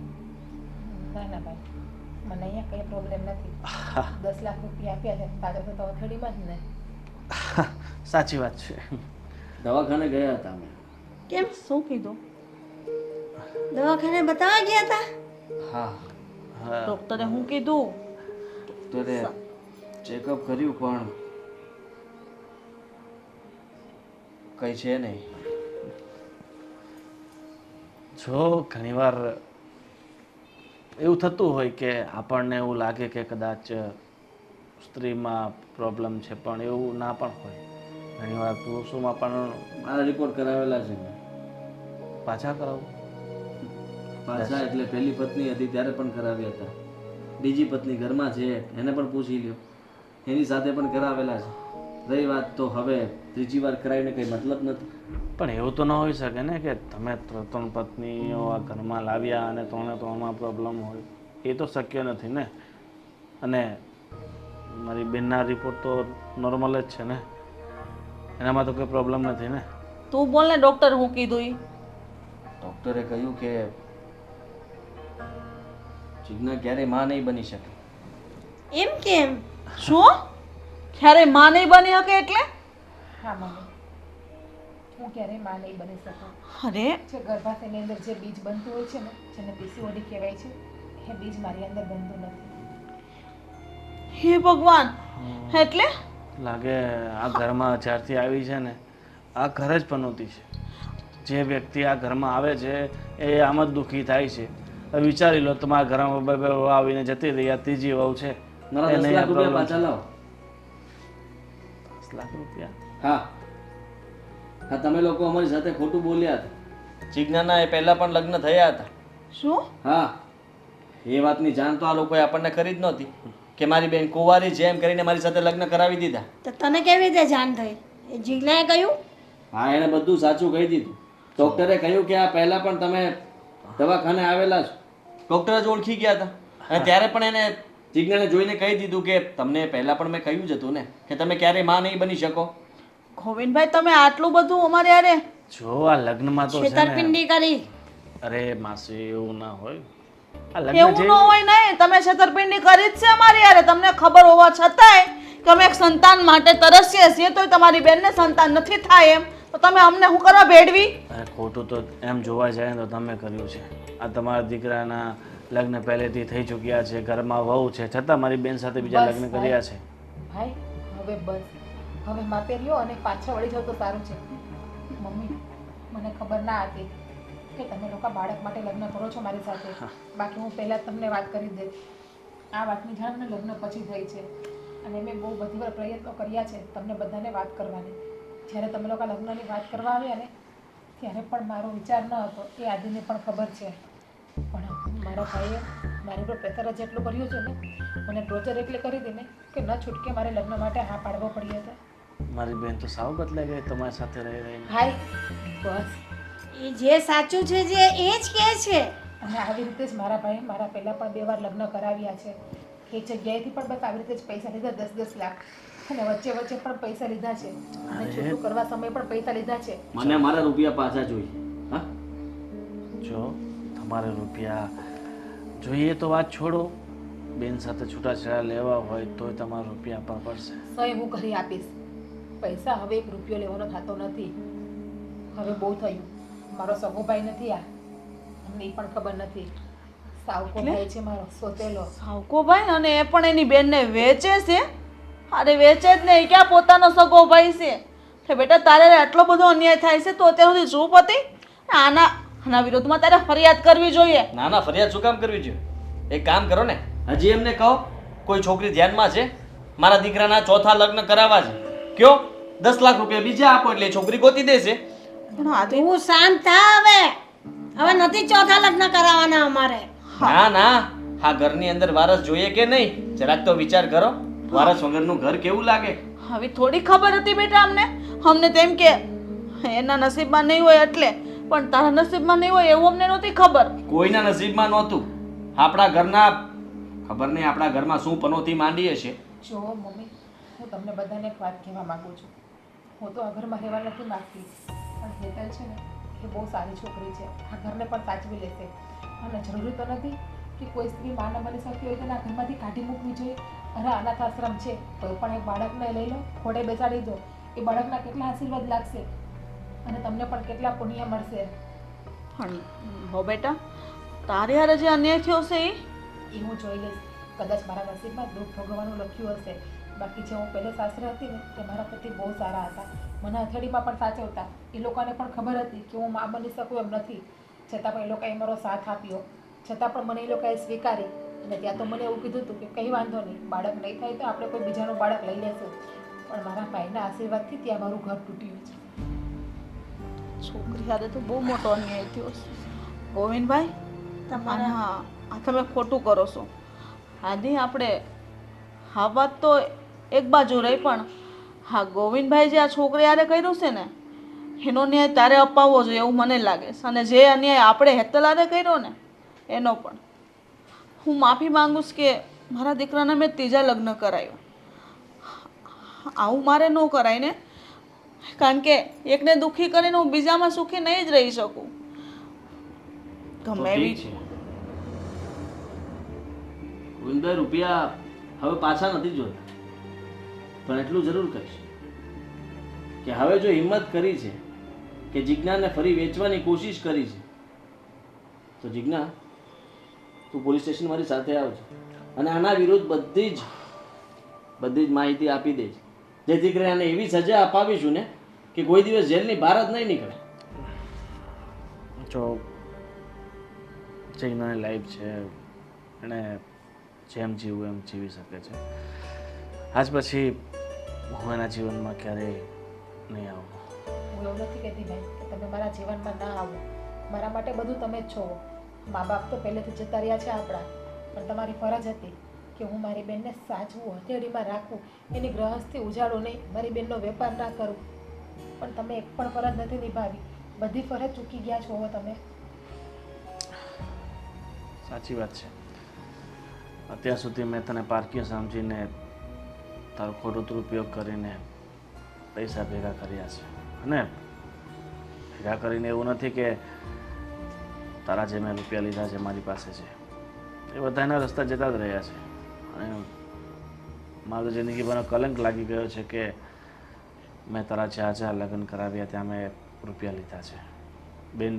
ના ના ભાઈ, મને અહીંયા કંઈ પ્રોબ્લેમ નથી. 10 લાખ રૂપિયા આપ્યા છે, પાછળ તો અથડીમાં જ ને. સાચી વાત છે. દવાખાને ગયા હતા અમે. કેમ, શું કીધું? દવાખાને બતાવવા ગયા હતા? હા, હા, ડોક્ટરે શું કીધું? ડોક્ટરે ચેકઅપ કર્યું પણ કંઈ છે નહીં. જો ઘણીવાર એવું થતું હોય કે આપણને એવું લાગે કે કદાચ સ્ત્રીમાં પ્રોબ્લેમ છે, પણ એવું ના પણ હોય. ઘણીવાર પુરુષોમાં પણ. મારા રિપોર્ટ કરાવેલા છે મેં. પાછા કરાવું? પાછા એટલે પહેલી પત્ની હતી ત્યારે પણ કરાવ્યા હતા. બીજી પત્ની ઘરમાં છે, એને પણ પૂછી લ્યો. એની સાથે પણ કરાવેલા છે. રહી વાત તો હવે ત્રીજી વાર કરાવીને કંઈ મતલબ નથી. પણ એવું તો ન હોઈ શકે ને કે તમે ત્રણ પત્નીઓ આ ઘરમાં લાવ્યા અને ત્રણમાં પ્રોબ્લેમ હોય. એ તો શક્ય નથી ને. અને મારી બેનના રિપોર્ટ તો નોર્મલ જ છે ને, એનામાં તો કોઈ પ્રોબ્લેમ નથી ને. તું બોલ ને ડૉક્ટર હું કીધું ઈ. ડૉક્ટરે કહ્યું કે જીજ્ઞા ક્યારેય માં નહીં બની શકે. એમ કેમ? શું? ક્યારે માં નહીં બની શકે એટલે? હા મમ્મી, હું ક્યારેય માં નહીં બની શકું. અરે જે ગર્ભાશયની અંદર જે બીજ બનતું હોય છે ને, જેને પીસીઓડી કહેવાય છે, એ બીજ મારી અંદર બનતું નથી. હે ભગવાન, એટલે લાગે આ ઘરમાં જ્યારથી આવી છે ને, આ ઘર જ પનોતી છે. જે વ્યક્તિ આ ઘરમાં આવે છે એ આમ જ દુઃખી થાય છે. હવે વિચારી લો, તમારા ઘરમાં બે વહુ આવીને જતી રહી, આ ત્રીજી વહુ છે. મારા એને 10 લાખ problem રૂપિયા પાછા છે. લાવો. 10 લાખ રૂપિયા? હા હા, તમે લોકો અમારી સાથે ખોટું બોલ્યા હતા. જીજ્ઞાના એ પહેલા પણ લગ્ન થયા હતા. શું? હા, એ વાતની જાણ તો આ લોકોએ આપણને કરી જ નહોતી કે મારી બેન કુંવારી છે એમ કરીને મારી સાથે લગ્ન કરાવી દીધા. તો તને કેવી રીતે જાણ થઈ? એ જીજ્ઞાએ કહ્યું? હા, એણે બધું સાચું કહી દીધું. ડૉક્ટરે કહ્યું કે આ પહેલા પણ તમે દવાખાને આવેલા છો. ડૉક્ટર જ ઓળખી ગયા હતા અને ત્યારે પણ એને જીજ્ઞાને જોઈને કહી દીધું કે તમને પહેલા પણ મેં કહ્યું જ હતું ને કે તમે ક્યારેય માં નહીં બની શકો. ગોવિંદભાઈ તમે આટલું બધું અમારે યારે જો આ લગ્નમાં તો છે ને, છેતરપિંડી કરી. અરે માસી એવું ના હોય. આ લગ્ન એવું જે ન હોય નહીં, તમે છેતરપિંડી કરી જ છે અમારી યારે. તમને ખબર હોવા છતાંય કે અમે એક સંતાન માટે તરસીએ છીએ, તોય તમારી બેનને સંતાન નથી થાય એમ તો તમે અમને શું કરવા ભેળવી? અરે ખોટું તો એમ જોવા જાય ને તો તમે કર્યું છે. આ તમારા દીકરાના લગ્ન પહેલેથી થઈ ચૂક્યા છે, ઘરમાં વહુ છે, છતાં મારી બેન સાથે બીજા બસ લગ્ન ભાઈ. કર્યા છે. ભાઈ હવે બસ, હવે માપે રહ્યો અને પાછળ વળી જાવ તો સારું છે. મમ્મી, મને ખબર ના હતી કે તમે લોકો બાળક માટે લગ્ન કરો છો મારી સાથે. બાકી હું પહેલાં જ તમને વાત કરી દે. આ વાતની જાણ મને લગ્ન પછી થઈ છે અને મેં બહુ બધી વાર પ્રયત્નો કર્યા છે તમને બધાને વાત કરવાની. જ્યારે તમે લોકો લગ્નની વાત કરવા આવ્યા ને ત્યારે પણ મારો વિચાર ન હતો, એ આદિને પણ ખબર છે. પણ મારા ભાઈએ મારી પર પ્રેશર જ એટલું કર્યું છે ને, મને ટોર્ચર એટલે કરી દે ને કે ન છૂટકે મારે લગ્ન માટે હા પાડવો પડ્યો હતો. મારી બેન તો સાવ બદલાઈ ગઈ તમારી સાથે રહી રહીને. ભાઈ બસ, એ જે સાચું છે જે એ જ કહે છે. અને આવી રીતે જ મારા ભાઈ મારા પહેલાં પણ 2 વાર લગ્ન કરાવ્યા છે. એક જગ્યાએથી પણ બસ આવી રીતે જ પૈસા લીધા 10-10 લાખ, અને વચ્ચે વચ્ચે પણ પૈસા લીધા છે અને છૂટું કરવા સમયે પણ પૈસા લીધા છે. મને મારા રૂપિયા પાછા જોઈએ. હા, જો તમારે રૂપિયા જોઈએ તો વાત છોડો, બેન સાથે છૂટાછેડા લેવા હોય તોય તમારે રૂપિયા આપવા પડશે. સહી હું ઘરે આપીશ. પૈસા હવે 1 રૂપિયો લેવાનો થતો નથી. હવે બહુ થયું. મારો સગો ભાઈ નથી આ, અમને એ પણ ખબર નથી. સાવકો ભાઈ છે મારો, સોતેલો. સાવકો ભાઈ, અને એ પણ એની બેનને વેચે છે? અરે વેચે જ નહીં, ક્યાં પોતાનો સગો ભાઈ છે? તો બેટા તારે આટલો બધો અન્યાય થાય છે તો અત્યાર સુધી ચૂપ હતી? આના વિરોધમાં તારે ફરિયાદ કરવી જોઈએ. ના ના, ફરિયાદ શું કામ કરવી જોઈએ? એક કામ કરો ને, હજી એમને કહો કોઈ છોકરી ધ્યાનમાં છે, મારા દીકરાના ચોથા લગ્ન કરાવવા છે, કયો 10 લાખ રૂપિયા બીજા આપો એટલે એ છોકરી ગોતી દેશે. પણ આદિ તું શાંત થા હવે. હવે નથી ચોથા લગ્ન કરાવવાના અમારે. ના ના, આ ઘરની અંદર વારસ જોઈએ કે નહીં જરાક તો વિચાર કરો. વારસ વગરનું ઘર કેવું લાગે? હવે થોડી ખબર હતી બેટા અમને તેમ કે એના નસીબમાં નહીં હોય એટલે, પણ તારા નસીબમાં નહીં હોય એવું અમને નહોતી ખબર. કોઈના નસીબમાં નહોતું. આપણા ઘરના ખબર નહીં આપણા ઘરમાં શું પનોતી માંડી હશે. જો મમ્મી, હું તમને બધાને એક વાત કહેવા માંગુ છું. હું તો આ ઘરમાં રહેવા નથી માંગતી, પણ હેતલ છે ને એ બહુ સારી છોકરી છે, આ ઘરને પણ સાચવી લેશે. અને જરૂરી તો નથી કે કોઈ સ્ત્રી માના બની શકતી હોય તો આ ઘરમાંથી કાઢી મૂકવી જોઈએ. અરે અનાથ આશ્રમ છે, કોઈ પણ એક બાળકને લઈ લો, ખોડે બેસાડી દો, એ બાળકના કેટલા આશીર્વાદ લાગશે અને તમને પણ કેટલા પુણ્ય મળશે. પણ હો બેટા, તારે હારે જે અન્યાય થયો છે એ હું જોઈ લઈશ. કદાચ મારા નસીબમાં દુઃખ ભોગવવાનું લખ્યું હશે. બાકી જે હું પહેલે સાસરે હતી ને તે મારા પતિ બહુ સારા હતા, મને હથેળીમાં પણ સાચવતા. એ લોકોને પણ ખબર હતી કે હું મા બની શકું એમ નથી, છતાં પણ એ લોકોએ મારો સાથ આપ્યો. છતાં પણ મને એ લોકોએ સ્વીકારી અને ત્યાં તો મને એવું કીધું હતું કે કંઈ વાંધો નહીં, બાળક નહીં થાય તો આપણે કોઈ બીજાનું બાળક લઈ લેશું. પણ મારા ભાઈના આશીર્વાદથી ત્યાં મારું ઘર તૂટ્યું છે. છોકરી હારે તો બહુ મોટો અન્યાય થયો છે. ગોવિંદભાઈ, આ તમે ખોટું કરો છો. આદિ આપણે હા વાત તો એક બાજુ રહી, પણ હા ગોવિંદભાઈ જે આ છોકરી હારે કર્યું છે ને એનો ન્યાય તારે અપાવવો જોઈએ એવું મને લાગે છે. અને જે અન્યાય આપણે હેતલ હારે કર્યો ને એનો પણ હું માફી માંગુ છું કે મારા દીકરાને મેં ત્રીજા લગ્ન કરાવ્યું. આવું મારે ન કરાય ને, કારણ કે એકને દુઃખી કરીને હું બીજામાં સુખી નહીં જ રહી શકું. તો ગમે ઠીક એવી છે ગોવિંદભાઈ, રૂપિયા હવે પાછા નથી જોતા, પણ એટલું જરૂર કહીશ કે હવે જો હિંમત કરી છે કે જીજ્ઞાને ફરી વેચવાની કોશિશ કરી છે, તો જીજ્ઞા તું પોલીસ સ્ટેશન મારી સાથે આવજે અને આના વિરુદ્ધ બધી જ માહિતી આપી દેજે, જેથી કરીને આને એવી સજા અપાવીશું ને કે કોઈ દિવસ જેલની બહાર જ નહીં નીકળે. જો જીજ્ઞાની લાઈફ છે, એણે જેમ જીવવું એમ જીવી શકે છે. આજ પછી હું એના જીવનમાં ક્યારેય નહીં આવું. હું એવું નથી કહેતી ભાઈ કે તમે મારા જીવનમાં ના આવો. મારા માટે બધું તમે જ છો. મા બાપ તો પહેલેથી જતા રહ્યા છે આપણા, પણ તમારી ફરજ હતી કે હું મારી બેનને સાચવું, હથેળીમાં રાખું, એની ગ્રહસ્થી ઉજાડું નહીં, મારી બેનનો વેપાર ના કરું. પણ તમે એક પણ ફરજ નથી નિભાવી. બધી ફરજ ચૂકી ગયા છો હવે તમે. સાચી વાત છે. અત્યાર સુધી મેં તને પારકીય સમજીને તારો ખોટો દુરુપયોગ કરીને પૈસા ભેગા કર્યા છે. અને ભેગા કરીને એવું નથી કે તારા જે મેં રૂપિયા લીધા છે મારી પાસે છે એ બધા એના રસ્તા જતા જ રહ્યા છે. અને મારું જિંદગીભરનો કલંક લાગી ગયો છે કે મેં તારા જ્યાં લગ્ન કરાવ્યા ત્યાં મેં રૂપિયા લીધા છે. બેન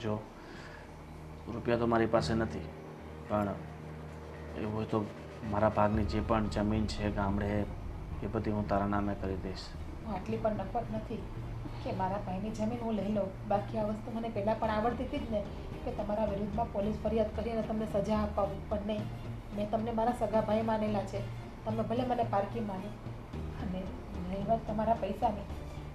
જો રૂપિયા તો મારી પાસે નથી, પણ એવું હોય તો મારા ભાગની જે પણ જમીન છે ગામડે એ બધી હું તારા નામે કરી દઈશ. હું આટલી પણ નફત નથી કે મારા ભાઈની જમીન હું લઈ લઉં. બાકી આ વસ્તુ મને પહેલાં પણ આવડતી હતી જ ને કે તમારા વિરુદ્ધમાં પોલીસ ફરિયાદ કરીને તમને સજા અપાવું. પણ નહીં, મેં તમને મારા સગા ભાઈ માનેલા છે. તમે ભલે મને પારકી માનો. અને રહી વાત તમારા પૈસાની,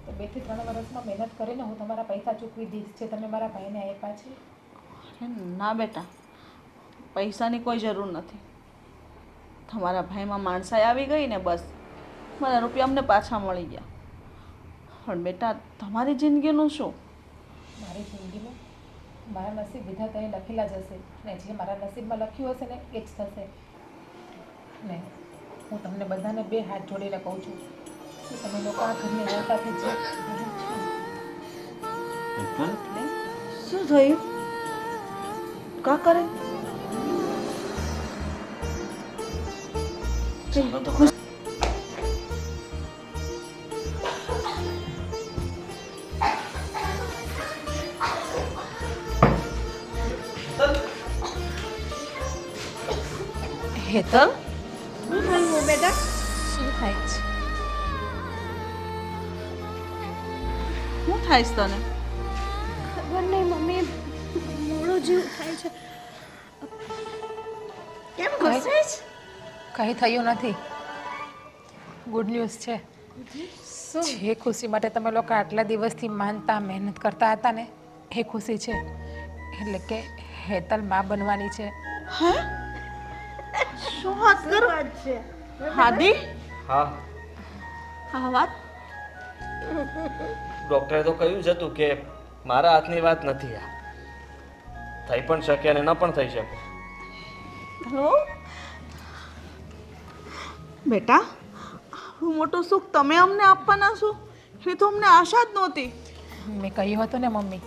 તો 2 થી 3 વર્ષમાં મહેનત કરીને હું તમારા પૈસા ચૂકવી દઈશ જે તમે મારા ભાઈને આપ્યા છે. અરે ના બેટા, પૈસાની કોઈ જરૂર નથી. તમારા ભાઈમાં માણસાઈ આવી ગઈ ને બસ મારા રૂપિયા અમને પાછા મળી ગયા. પણ બેટા તમારી જિંદગીનું શું? મારી જિંદગીમાં મારા નસીબ વિધાતાએ લખેલા જ હશે, ને જે મારા નસીબમાં લખ્યું હશે ને એ જ થશે. ને હું તમને બધાને 2 હાથ જોડીને કહું છું કે તમે લોકો આ ઘરની વહુ સાથે જે શું થયું? કા કરે? હેતલ, શું થયું બેટા? શું થાય છે? શું થાય છે તને? ખબર નહીં મમ્મી, મોડો જીવ થાય છે. કેમ ગુસ્સે છે? કંઈ થયું નથી. ગુડ ન્યૂઝ છે. જે ખુશી માટે તમે લોકો આટલા દિવસથી માનતા મહેનત કરતા હતા ને એ ખુશી છે. એટલે કે હેતલ માં બનવાની છે. હે? શું વાત કરો? છે હાદી હા, આ વાત ડૉક્ટરે તો કહ્યું જ હતું કે મારા હાથની વાત નથી. આ થઈ પણ શકે અને ન પણ થઈ શકે. હેલો બેટા, આવું મોટું સુખ તમે અમને આપવાના છો એ તો અમને આશા જ નહોતી. મેં કહ્યું હતું ને મમ્મી,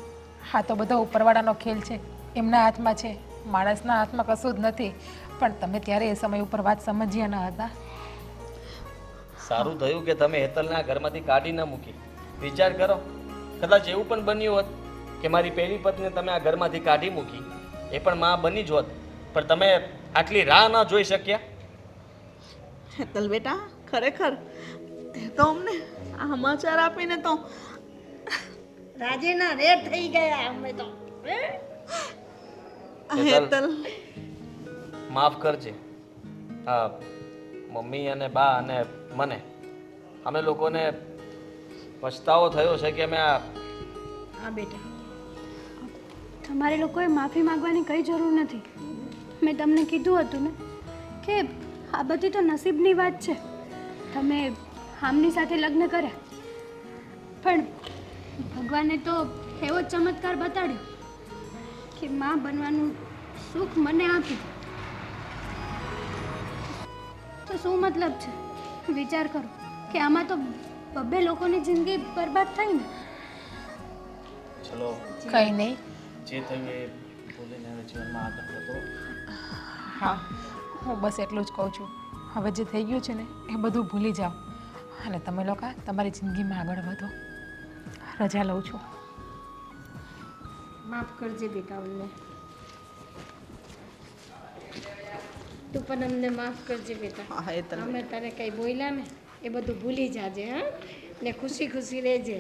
હા તો બધો ઉપરવાળાનો ખેલ છે, એમના હાથમાં છે, માણસના હાથમાં કશું જ નથી. પણ તમે ત્યારે એ સમય ઉપર વાત સમજ્યા ન હતા. સારું થયું કે તમે હેતલને આ ઘરમાંથી કાઢી ન મૂકી. વિચાર કરો, કદાચ એવું પણ બન્યું હોત કે મારી પહેલી પત્નીને તમે આ ઘરમાંથી કાઢી મૂકી, એ પણ માં બની જ હોત, પણ તમે આટલી રાહ ન જોઈ શક્યા. હેતલ બેટા, ખરેખર તે તો અમને આ સમાચાર આપીને તો રાજેના રેડ થઈ ગયા અમે તો. હેતલ માફ કરજે. હા, મમ્મી અને બા અને મને, અમે લોકોને પછતાવો થયો છે કે અમે આ હા બેટા, તમારે લોકોએ માફી માંગવાની કંઈ જરૂર નથી. મેં તમને કીધું હતું ને કે આ બધી તો નસીબની વાત છે. તમે આમની સાથે લગ્ન કર્યા, પણ ભગવાને તો એવો જ ચમત્કાર બતાડ્યો કે માં બનવાનું સુખ મને આપ્યું. તો શું મતલબ છે? વિચાર કરો કે આમાં તો બબ્બે લોકોની જિંદગી બરબાદ થઈ ને. ચલો કંઈ નહીં. જે થયું એ ભૂલીને હવે જીવનમાં આગળ વધો. હા, હું બસ એટલું જ કહું છું. હવે જે થઈ ગયું છે ને એ બધું ભૂલી જાઓ અને તમે લોકો તમારી જિંદગીમાં આગળ વધો. રજા લઉં છું. માફ કરજે બેટા, અમને તું પણ અમને માફ કરજે બેટા. હા એ તને અમે તને કંઈ બોલ્યા ને એ બધું ભૂલી જાજે. હા, ને ખુશી ખુશી રહેજે.